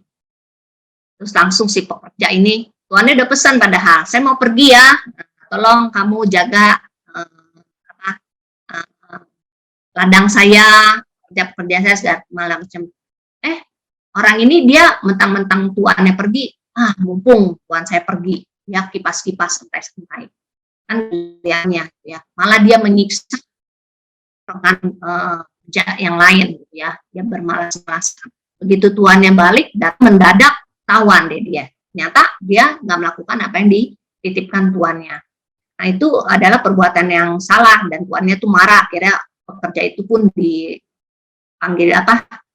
Terus langsung si pekerja ini, tuannya udah pesan padahal, saya mau pergi ya, tolong kamu jaga ladang saya, kerja saya sudah malam macam. Orang ini dia mentang-mentang tuannya pergi, mumpung tuan saya pergi, ya kipas-kipas santai-santai. Kan pilihannya ya, malah dia menyiksa rekan kerja yang lain gitu ya, dia bermalas-malasan. Begitu tuannya balik, mendadak tawan deh dia. Ternyata dia nggak melakukan apa yang dititipkan tuannya. Nah itu adalah perbuatan yang salah dan tuannya tuh marah. Akhirnya pekerja itu pun dipanggil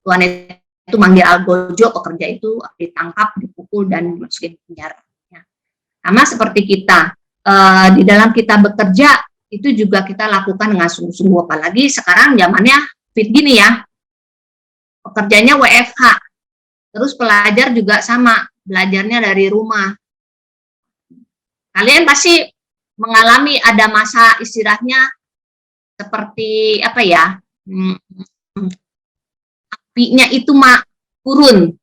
tuannya itu manggil algojo, pekerja itu ditangkap, dipukul dan dimasukin penjara. Ya. Sama seperti kita di dalam kita bekerja itu juga kita lakukan dengan sungguh-sungguh, apalagi sekarang zamannya fit gini ya, pekerjanya WFH, terus pelajar juga sama, belajarnya dari rumah. Kalian pasti mengalami ada masa istirahatnya seperti apa ya, apinya itu turun,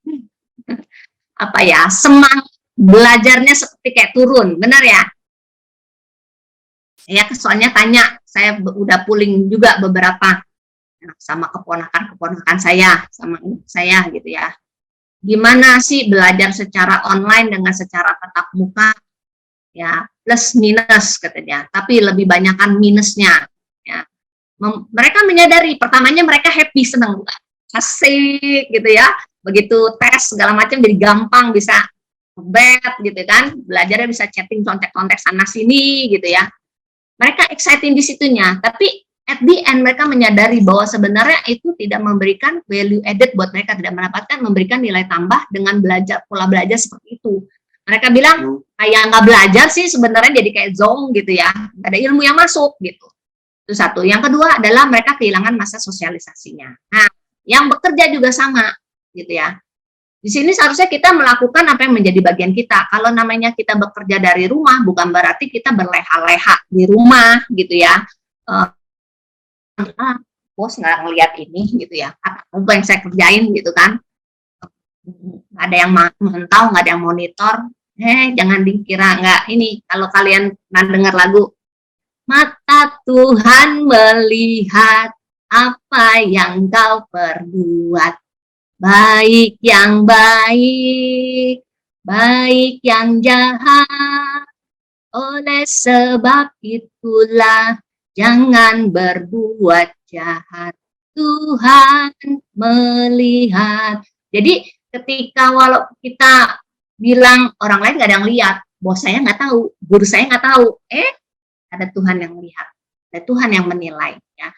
apa ya, semangat belajarnya seperti kayak turun, benar ya? Ya, soalnya tanya, saya udah pooling juga beberapa sama keponakan saya, sama saya gitu ya. Gimana sih belajar secara online dengan secara tatap muka? Ya, plus minus katanya, tapi lebih banyak kan minusnya. Ya. Mereka menyadari, pertamanya mereka happy, senang, asik gitu ya. Begitu tes segala macam jadi gampang, bisa bet gitu kan, belajarnya bisa chatting, contek-contek sana sini gitu ya. Mereka exciting di situnya, tapi at the end mereka menyadari bahwa sebenarnya itu tidak memberikan value added buat mereka, tidak memberikan nilai tambah dengan pola belajar seperti itu. Mereka bilang kayak nggak belajar sih sebenarnya, jadi kayak zong gitu ya, nggak ada ilmu yang masuk gitu. Itu satu. Yang kedua adalah mereka kehilangan masa sosialisasinya. Nah, yang bekerja juga sama gitu ya. Di sini seharusnya kita melakukan apa yang menjadi bagian kita. Kalau namanya kita bekerja dari rumah, bukan berarti kita berleha-leha di rumah gitu ya. Bos nggak ngeliat ini gitu ya. Apa yang saya kerjain gitu kan. Nggak ada yang mantau, nggak ada yang monitor. Jangan dikira nggak ini. Kalau kalian pernah dengar lagu, mata Tuhan melihat apa yang kau perbuat. Baik yang baik, baik yang jahat. Oleh sebab itulah jangan berbuat jahat. Tuhan melihat. Jadi ketika walau kita bilang orang lain nggak ada yang lihat, bos saya nggak tahu, guru saya nggak tahu, ada Tuhan yang lihat, ada Tuhan yang menilai. Ya.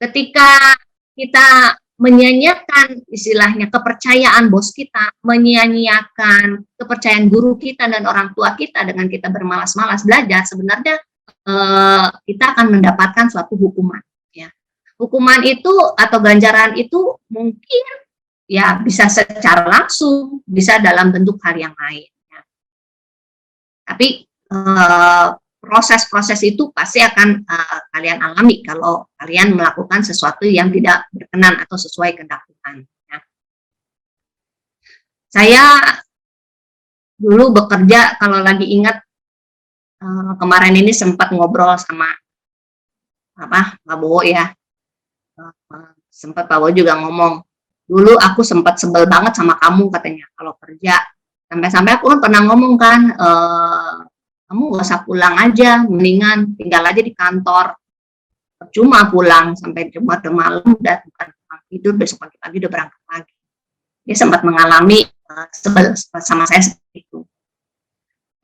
Ketika kita menyanyiakan istilahnya kepercayaan bos kita, menyanyiakan kepercayaan guru kita dan orang tua kita dengan kita bermalas-malas belajar, sebenarnya kita akan mendapatkan suatu hukuman. Ya. Hukuman itu atau ganjaran itu mungkin ya bisa secara langsung, bisa dalam bentuk hal yang lain. Ya. Tapi proses-proses itu pasti akan kalian alami kalau kalian melakukan sesuatu yang tidak berkenan atau sesuai kehendak Tuhan. Ya. Saya dulu bekerja, kalau lagi ingat kemarin ini sempat ngobrol sama Pak Bowo ya, sempat Pak Bowo juga ngomong, dulu aku sempat sebel banget sama kamu katanya kalau kerja, sampai-sampai aku kan pernah ngomong kan, kamu gak usah pulang aja, mendingan tinggal aja di kantor. Percuma pulang sampai Jumat malam, udah bukan tidur, besok pagi-pagi udah berangkat lagi. Dia sempat mengalami sebel sama saya seperti itu.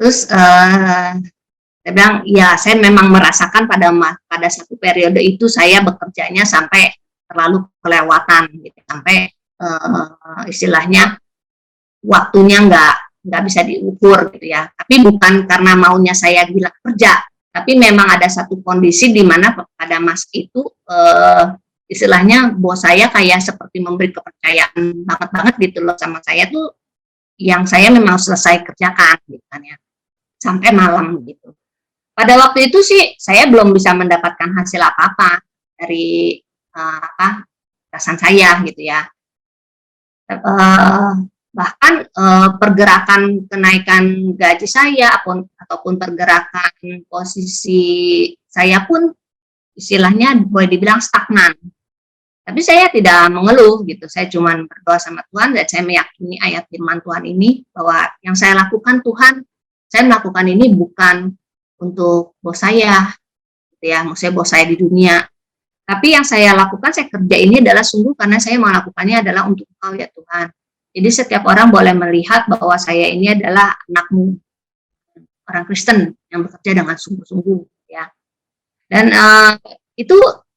Terus saya bilang, ya saya memang merasakan pada satu periode itu saya bekerjanya sampai terlalu kelewatan, gitu. Sampai istilahnya waktunya nggak bisa diukur gitu ya. Tapi bukan karena maunya saya gila kerja, tapi memang ada satu kondisi di mana pada masa itu istilahnya bos saya kayak seperti memberi kepercayaan banget gitu loh sama saya tuh, yang saya memang selesai kerjakan gitu kan ya, sampai malam gitu. Pada waktu itu sih saya belum bisa mendapatkan hasil apa-apa dari atasan saya gitu ya. Bahkan pergerakan kenaikan gaji saya ataupun pergerakan posisi saya pun istilahnya boleh dibilang stagnan. Tapi saya tidak mengeluh gitu, saya cuma berdoa sama Tuhan dan saya meyakini ayat firman Tuhan ini bahwa yang saya lakukan Tuhan, saya melakukan ini bukan untuk bos saya, gitu ya, maksudnya bos saya di dunia. Tapi yang saya lakukan, saya kerja ini adalah sungguh karena saya melakukannya adalah untuk Engkau ya Tuhan. Jadi setiap orang boleh melihat bahwa saya ini adalah anakmu, orang Kristen yang bekerja dengan sungguh-sungguh ya. Dan itu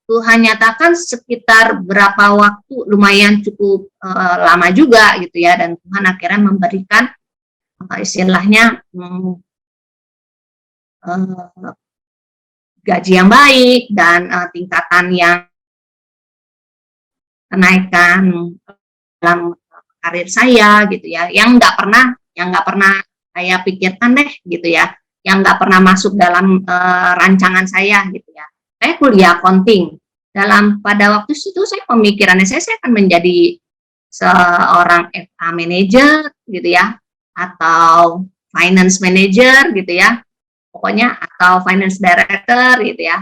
Tuhan nyatakan sekitar berapa waktu, lumayan cukup lama juga gitu ya, dan Tuhan akhirnya memberikan istilahnya gaji yang baik dan tingkatan yang kenaikan dalam karir saya gitu ya, yang nggak pernah saya pikirkan deh gitu ya, yang nggak pernah masuk dalam rancangan saya gitu ya. Saya kuliah accounting, pada waktu itu saya pemikirannya saya akan menjadi seorang FA manager gitu ya, atau finance manager gitu ya, pokoknya atau finance director gitu ya,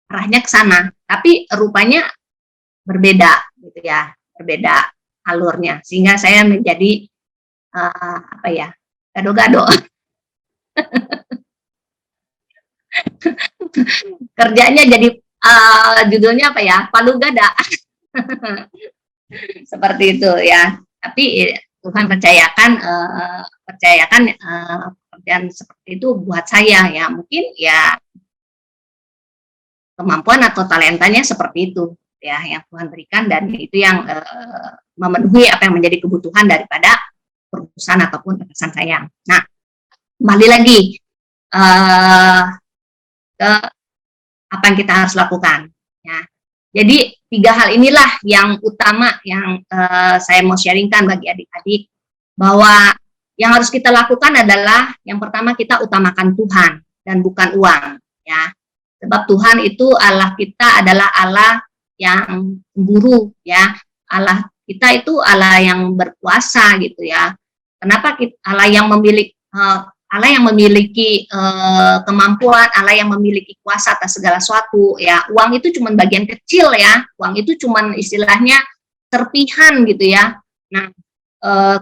arahnya ke sana. Tapi rupanya berbeda gitu ya, berbeda alurnya, sehingga saya menjadi gado-gado. Kerjanya jadi judulnya apa ya, palu gada. Seperti itu ya. Tapi Tuhan percayakan pekerjaan seperti itu buat saya ya, mungkin ya kemampuan atau talentanya seperti itu ya yang Tuhan berikan, dan itu yang memenuhi apa yang menjadi kebutuhan daripada perusahaan ataupun atasan saya. Nah, kembali lagi ke apa yang kita harus lakukan ya. Jadi 3 hal inilah yang utama yang saya mau sharingkan bagi adik-adik, bahwa yang harus kita lakukan adalah yang pertama, kita utamakan Tuhan dan bukan uang ya. Sebab Tuhan itu Allah kita adalah Allah yang guru ya. Allah kita itu Allah yang berkuasa gitu ya. Kenapa Allah yang memiliki kemampuan, Allah yang memiliki kuasa atas segala sesuatu ya. Uang itu cuma bagian kecil ya. Uang itu cuma istilahnya serpihan gitu ya. Nah,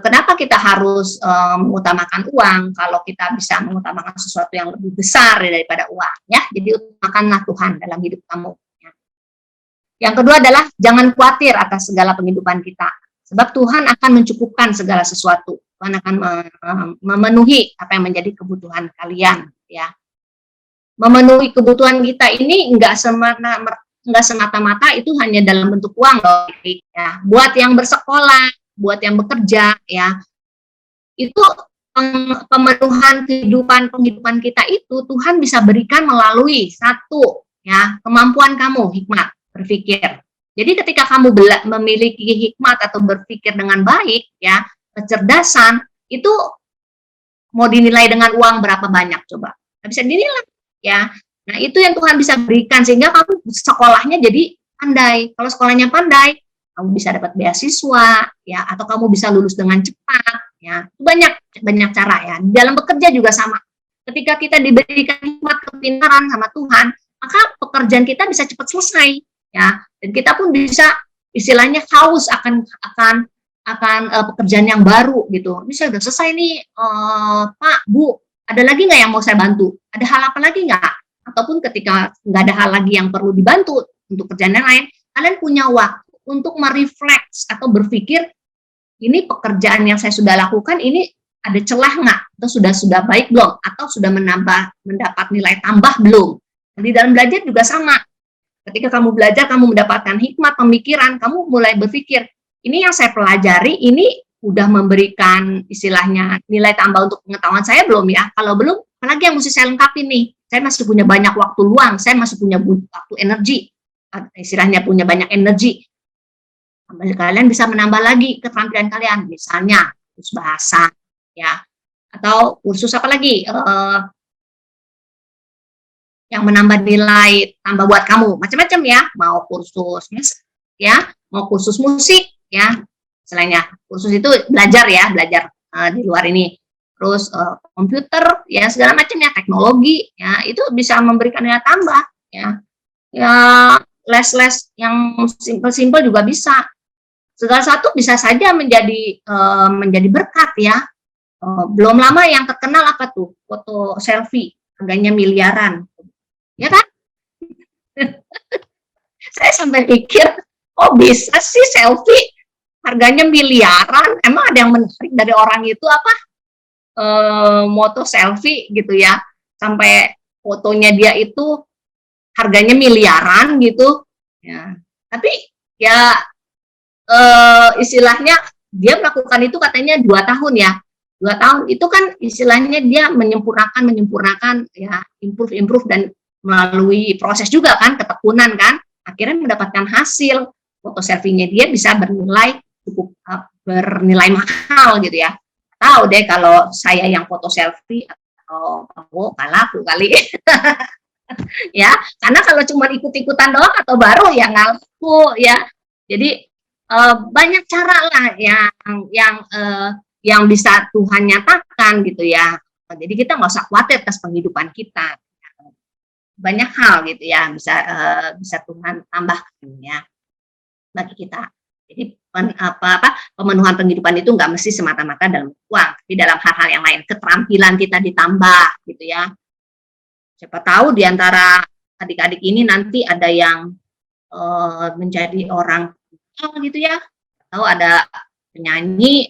kenapa kita harus mengutamakan uang kalau kita bisa mengutamakan sesuatu yang lebih besar daripada uang ya. Jadi utamakanlah Tuhan dalam hidup kamu ya. Yang kedua adalah jangan khawatir atas segala penghidupan kita, Sebab Tuhan akan mencukupkan segala sesuatu. Tuhan akan memenuhi apa yang menjadi kebutuhan kalian, ya. Memenuhi kebutuhan kita ini enggak semata-mata itu hanya dalam bentuk uang loh, ya. Buat yang bersekolah, buat yang bekerja, ya, itu pemenuhan penghidupan kita itu Tuhan bisa berikan melalui satu, ya, kemampuan kamu hikmat berpikir. Jadi ketika kamu memiliki hikmat atau berpikir dengan baik, ya, kecerdasan itu mau dinilai dengan uang berapa banyak coba? Nggak bisa dinilai, ya. Nah, itu yang Tuhan bisa berikan sehingga kamu sekolahnya jadi pandai. Kalau sekolahnya pandai, kamu bisa dapat beasiswa, ya, atau kamu bisa lulus dengan cepat, ya. Banyak cara, ya. Dalam bekerja juga sama. Ketika kita diberikan hikmat kepintaran sama Tuhan, maka pekerjaan kita bisa cepat selesai, ya. Dan kita pun bisa istilahnya haus akan pekerjaan yang baru gitu. Ini saya udah selesai nih, Pak, Bu, ada lagi nggak yang mau saya bantu? Ada hal apa lagi nggak? Ataupun ketika nggak ada hal lagi yang perlu dibantu untuk kerjaan yang lain, kalian punya waktu untuk merefleks atau berpikir, ini pekerjaan yang saya sudah lakukan ini ada celah nggak? Atau sudah baik belum? Atau sudah mendapat nilai tambah belum? Di dalam belajar juga sama. Ketika kamu belajar, kamu mendapatkan hikmat pemikiran, kamu mulai berpikir, ini yang saya pelajari, ini udah memberikan istilahnya nilai tambah untuk pengetahuan saya belum ya? Kalau belum, apalagi yang mesti saya lengkapi nih? Saya masih punya banyak waktu luang, saya masih punya waktu energi, istilahnya punya banyak energi. Kalian bisa menambah lagi keterampilan kalian, misalnya kursus bahasa, ya, atau kursus apa lagi? Yang menambah nilai tambah buat kamu, macam-macam ya, mau kursus ya, mau kursus musik ya, selainnya kursus itu belajar di luar ini, terus komputer ya, segala macam ya, teknologi ya, itu bisa memberikan nilai tambah ya, les-les yang simpel-simpel juga bisa, segala satu bisa saja menjadi berkat ya. Belum lama yang terkenal apa tuh, foto selfie harganya miliaran. Ya kan? Saya sampai pikir, oh bisa sih selfie harganya miliaran? Emang ada yang menarik dari orang itu apa? Moto selfie gitu ya, sampai fotonya dia itu harganya miliaran gitu. Ya. Tapi ya istilahnya dia melakukan itu katanya 2 tahun ya. 2 tahun itu kan istilahnya dia menyempurnakan ya, improve dan melalui proses juga kan, ketekunan kan, akhirnya mendapatkan hasil. Foto selfie-nya dia bisa cukup bernilai mahal gitu ya. Tahu deh kalau saya yang foto selfie atau laku kali. Ya, karena kalau cuma ikut-ikutan doang atau baru ya nggak laku ya. Jadi banyak cara lah yang bisa Tuhan nyatakan gitu ya. Jadi kita nggak usah khawatir atas penghidupan kita. Banyak hal gitu ya bisa Tuhan tambahkan ya bagi kita. Jadi pemenuhan penghidupan itu nggak mesti semata-mata dalam uang, tapi dalam hal-hal yang lain, keterampilan kita ditambah gitu ya. Siapa tahu di antara adik-adik ini nanti ada yang menjadi orang gitu ya, atau ada penyanyi,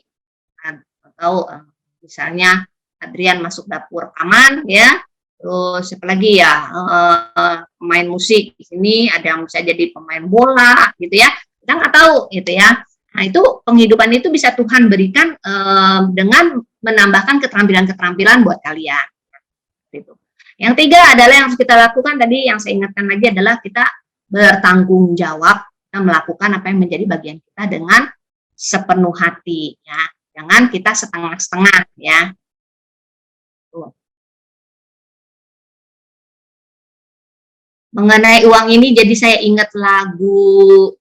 atau misalnya Adrian masuk dapur rekaman ya. Terus siapa lagi ya, pemain musik di sini, ada yang bisa jadi pemain bola gitu ya, kita nggak tahu gitu ya. Nah itu penghidupan itu bisa Tuhan berikan dengan menambahkan keterampilan-keterampilan buat kalian. Gitu. Yang 3 adalah yang harus kita lakukan tadi, yang saya ingatkan lagi adalah kita bertanggung jawab, kita melakukan apa yang menjadi bagian kita dengan sepenuh hati ya, jangan kita setengah-setengah ya. Tuh. Mengenai uang ini, jadi saya ingat lagu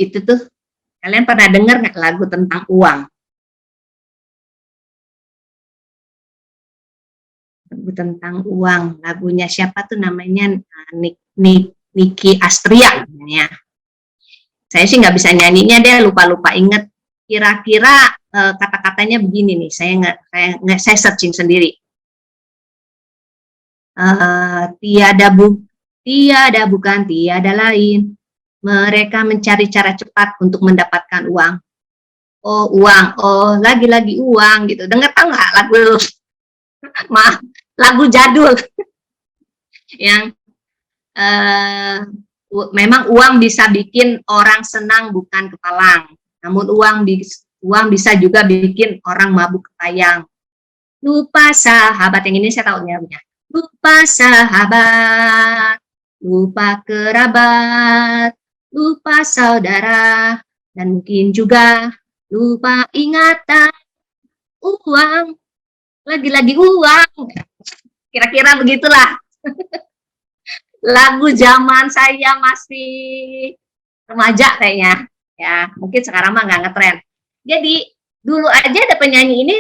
itu tuh, kalian pernah dengar nggak lagu tentang uang? Lagu tentang uang, lagunya siapa tuh namanya, Niki Astria namanya. Saya sih nggak bisa nyanyinya, dia lupa ingat. Kira-kira kata-katanya begini nih, saya searching sendiri. Tiada lain, mereka mencari cara cepat untuk mendapatkan uang. oh uang, oh lagi-lagi uang gitu. Dengar tau nggak lagu maaf, lagu jadul yang memang uang bisa bikin orang senang bukan kepalang. Namun uang bisa juga bikin orang mabuk kepayang. Lupa sahabat, yang ini saya tahu punya. Lupa sahabat, lupa kerabat, lupa saudara, dan mungkin juga lupa ingatan. Uang, lagi-lagi uang. Kira-kira begitulah. Lagu zaman saya masih remaja kayaknya. Ya, mungkin sekarang mah nggak ngetren. Jadi, dulu aja ada penyanyi ini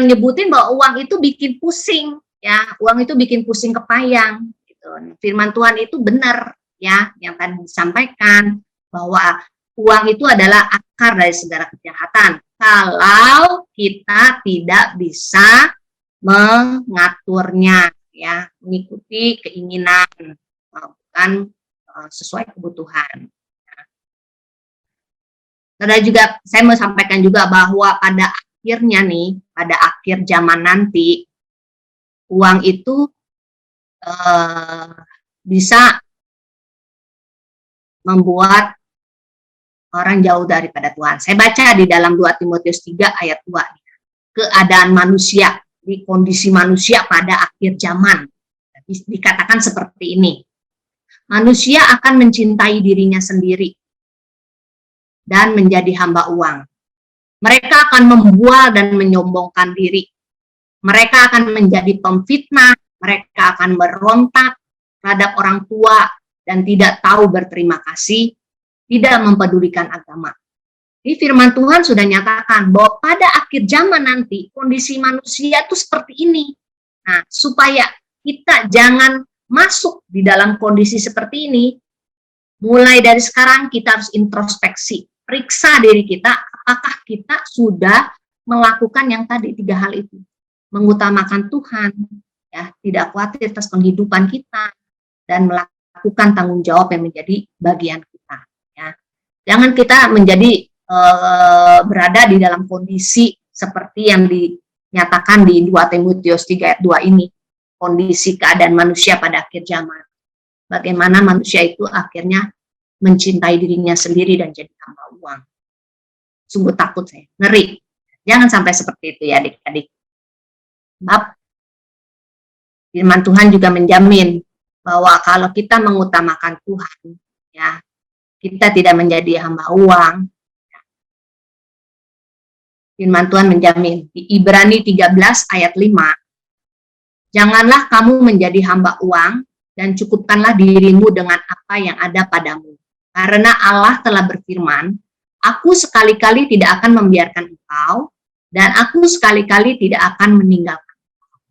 nyebutin bahwa uang itu bikin pusing, ya. Uang itu bikin pusing kepayang. Gitu. Firman Tuhan itu benar, ya, yang tadi disampaikan bahwa uang itu adalah akar dari segala kejahatan. Kalau kita tidak bisa mengaturnya, ya, mengikuti keinginan, bukan sesuai kebutuhan. Nah, juga saya mau sampaikan juga bahwa pada akhirnya nih, pada akhir zaman nanti, uang itu bisa membuat orang jauh daripada Tuhan. Saya baca di dalam 2 Timotius 3 ayat 2, keadaan manusia, di kondisi manusia pada akhir zaman. Dikatakan seperti ini, manusia akan mencintai dirinya sendiri dan menjadi hamba uang. Mereka akan membual dan menyombongkan diri. Mereka akan menjadi pemfitnah, mereka akan berontak terhadap orang tua dan tidak tahu berterima kasih, tidak mempedulikan agama. Di firman Tuhan sudah nyatakan bahwa pada akhir zaman nanti kondisi manusia itu seperti ini. Nah, supaya kita jangan masuk di dalam kondisi seperti ini, mulai dari sekarang kita harus introspeksi, periksa diri kita, apakah kita sudah melakukan yang tadi 3 hal itu, mengutamakan Tuhan, ya, tidak khawatir atas penghidupan kita, dan melakukan tanggung jawab yang menjadi bagian kita. Ya. Jangan kita menjadi berada di dalam kondisi seperti yang dinyatakan di 2 Timotius 3 ayat 2 ini, kondisi keadaan manusia pada akhir zaman. Bagaimana manusia itu akhirnya mencintai dirinya sendiri dan jadi hamba uang. Sungguh takut saya, ngeri. Jangan sampai seperti itu ya adik-adik. Sebab firman Tuhan juga menjamin bahwa kalau kita mengutamakan Tuhan, ya, kita tidak menjadi hamba uang. Firman Tuhan menjamin di Ibrani 13 ayat 5, janganlah kamu menjadi hamba uang dan cukupkanlah dirimu dengan apa yang ada padamu. Karena Allah telah berfirman, aku sekali-kali tidak akan membiarkan engkau dan aku sekali-kali tidak akan meninggalkan engkau.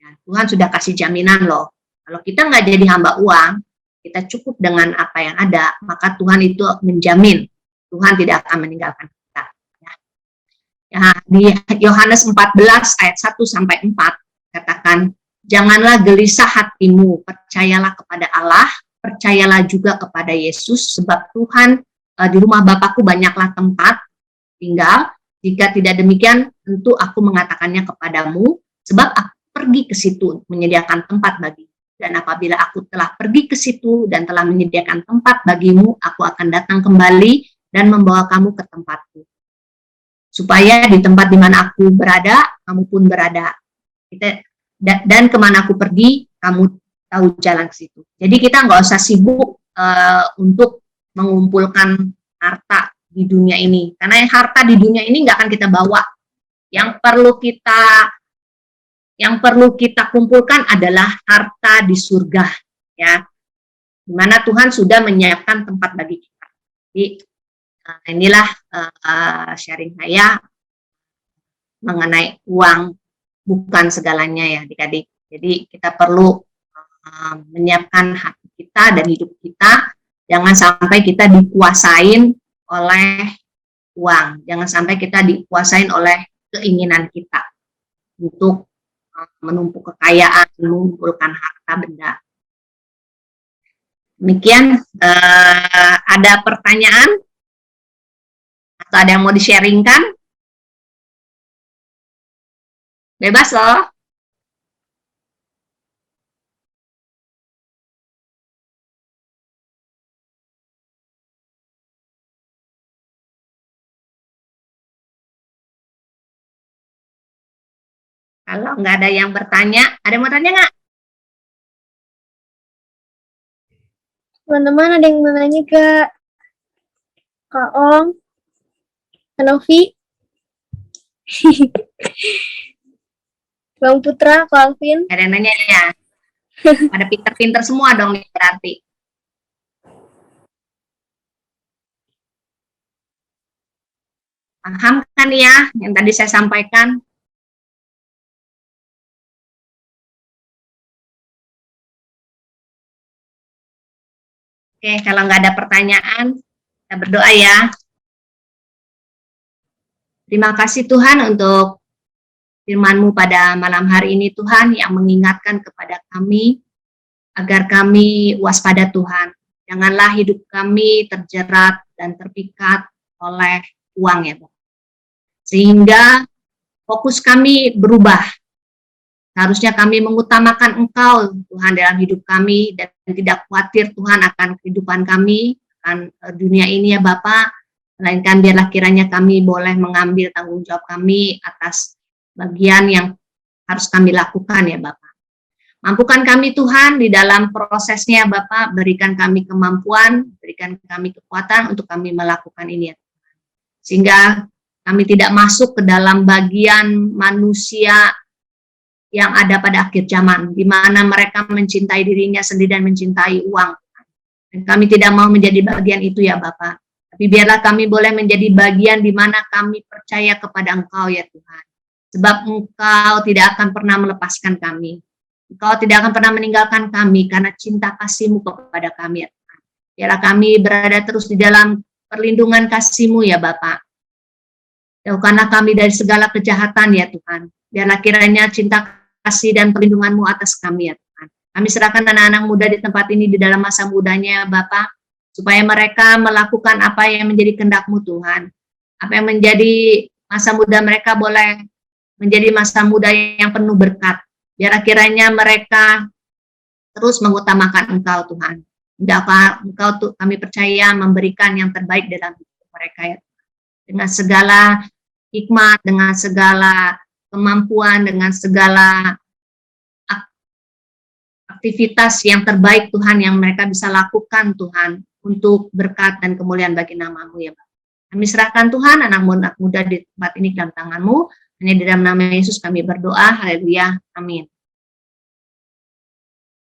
Ya, Tuhan sudah kasih jaminan loh. Kalau kita nggak jadi hamba uang, kita cukup dengan apa yang ada, maka Tuhan itu menjamin Tuhan tidak akan meninggalkan. Ya, di Yohanes 14 ayat 1 sampai 4 katakan, janganlah gelisah hatimu, percayalah kepada Allah, percayalah juga kepada Yesus, sebab Tuhan di rumah Bapakku banyaklah tempat tinggal. Jika tidak demikian, tentu aku mengatakannya kepadamu, sebab aku pergi ke situ menyediakan tempat bagimu. Dan apabila aku telah pergi ke situ dan telah menyediakan tempat bagimu, aku akan datang kembali dan membawa kamu ke tempatku, supaya di tempat di mana aku berada, kamu pun berada. Dan kemana aku pergi, kamu tahu jalan ke situ. Jadi kita nggak usah sibuk untuk mengumpulkan harta di dunia ini, karena harta di dunia ini nggak akan kita bawa. Yang perlu kita kumpulkan adalah harta di surga, ya, di mana Tuhan sudah menyiapkan tempat bagi kita. Jadi inilah sharing saya mengenai uang bukan segalanya ya adik-adik. Jadi kita perlu menyiapkan hati kita dan hidup kita. Jangan sampai kita dikuasain oleh uang. Jangan sampai kita dikuasain oleh keinginan kita untuk menumpuk kekayaan, mengumpulkan harta benda. Demikian, ada pertanyaan? Kalau ada yang mau di-sharingkan, bebas loh. Kalau nggak ada yang bertanya, ada yang mau tanya nggak? Teman-teman ada yang mau nanya ke Kak Om, Kak Novi, Bang Putra, Kak Alvin. Ada yang nanya ya? Ada pinter-pinter semua dong nih berarti. Paham kan ya yang tadi saya sampaikan? Oke, kalau nggak ada pertanyaan, kita berdoa ya. Terima kasih Tuhan untuk firman-Mu pada malam hari ini Tuhan yang mengingatkan kepada kami agar kami waspada Tuhan. Janganlah hidup kami terjerat dan terpikat oleh uang ya Tuhan. Sehingga fokus kami berubah. Seharusnya kami mengutamakan Engkau Tuhan dalam hidup kami dan tidak khawatir Tuhan akan kehidupan kami, akan dunia ini ya Bapak. Melainkan biarlah kiranya kami boleh mengambil tanggung jawab kami atas bagian yang harus kami lakukan ya Bapak. Mampukan kami Tuhan di dalam prosesnya Bapak, berikan kami kemampuan, berikan kami kekuatan untuk kami melakukan ini ya Tuhan. Sehingga kami tidak masuk ke dalam bagian manusia yang ada pada akhir zaman, di mana mereka mencintai dirinya sendiri dan mencintai uang. Dan kami tidak mau menjadi bagian itu ya Bapak. Tapi biarlah kami boleh menjadi bagian di mana kami percaya kepada Engkau ya Tuhan. Sebab Engkau tidak akan pernah melepaskan kami. Engkau tidak akan pernah meninggalkan kami karena cinta kasih-Mu kepada kami ya Tuhan. Biarlah kami berada terus di dalam perlindungan kasih-Mu ya Bapak. Jauhkanlah kami dari segala kejahatan ya Tuhan. Biarlah kiranya cinta kasih dan perlindungan-Mu atas kami ya Tuhan. Kami serahkan anak-anak muda di tempat ini di dalam masa mudanya Bapak, supaya mereka melakukan apa yang menjadi kehendak-Mu Tuhan. Apa yang menjadi masa muda mereka boleh menjadi masa muda yang penuh berkat. Biar kiranya mereka terus mengutamakan Engkau Tuhan. Engkau kami percaya memberikan yang terbaik dalam hidup mereka ya Tuhan. Dengan segala hikmat, dengan segala kemampuan, dengan segala aktivitas yang terbaik Tuhan yang mereka bisa lakukan Tuhan untuk berkat dan kemuliaan bagi nama-Mu ya Bapak. Kami serahkan Tuhan anak muda di tempat ini dalam tangan-Mu. Hanya di dalam nama Yesus kami berdoa. Haleluya. Amin.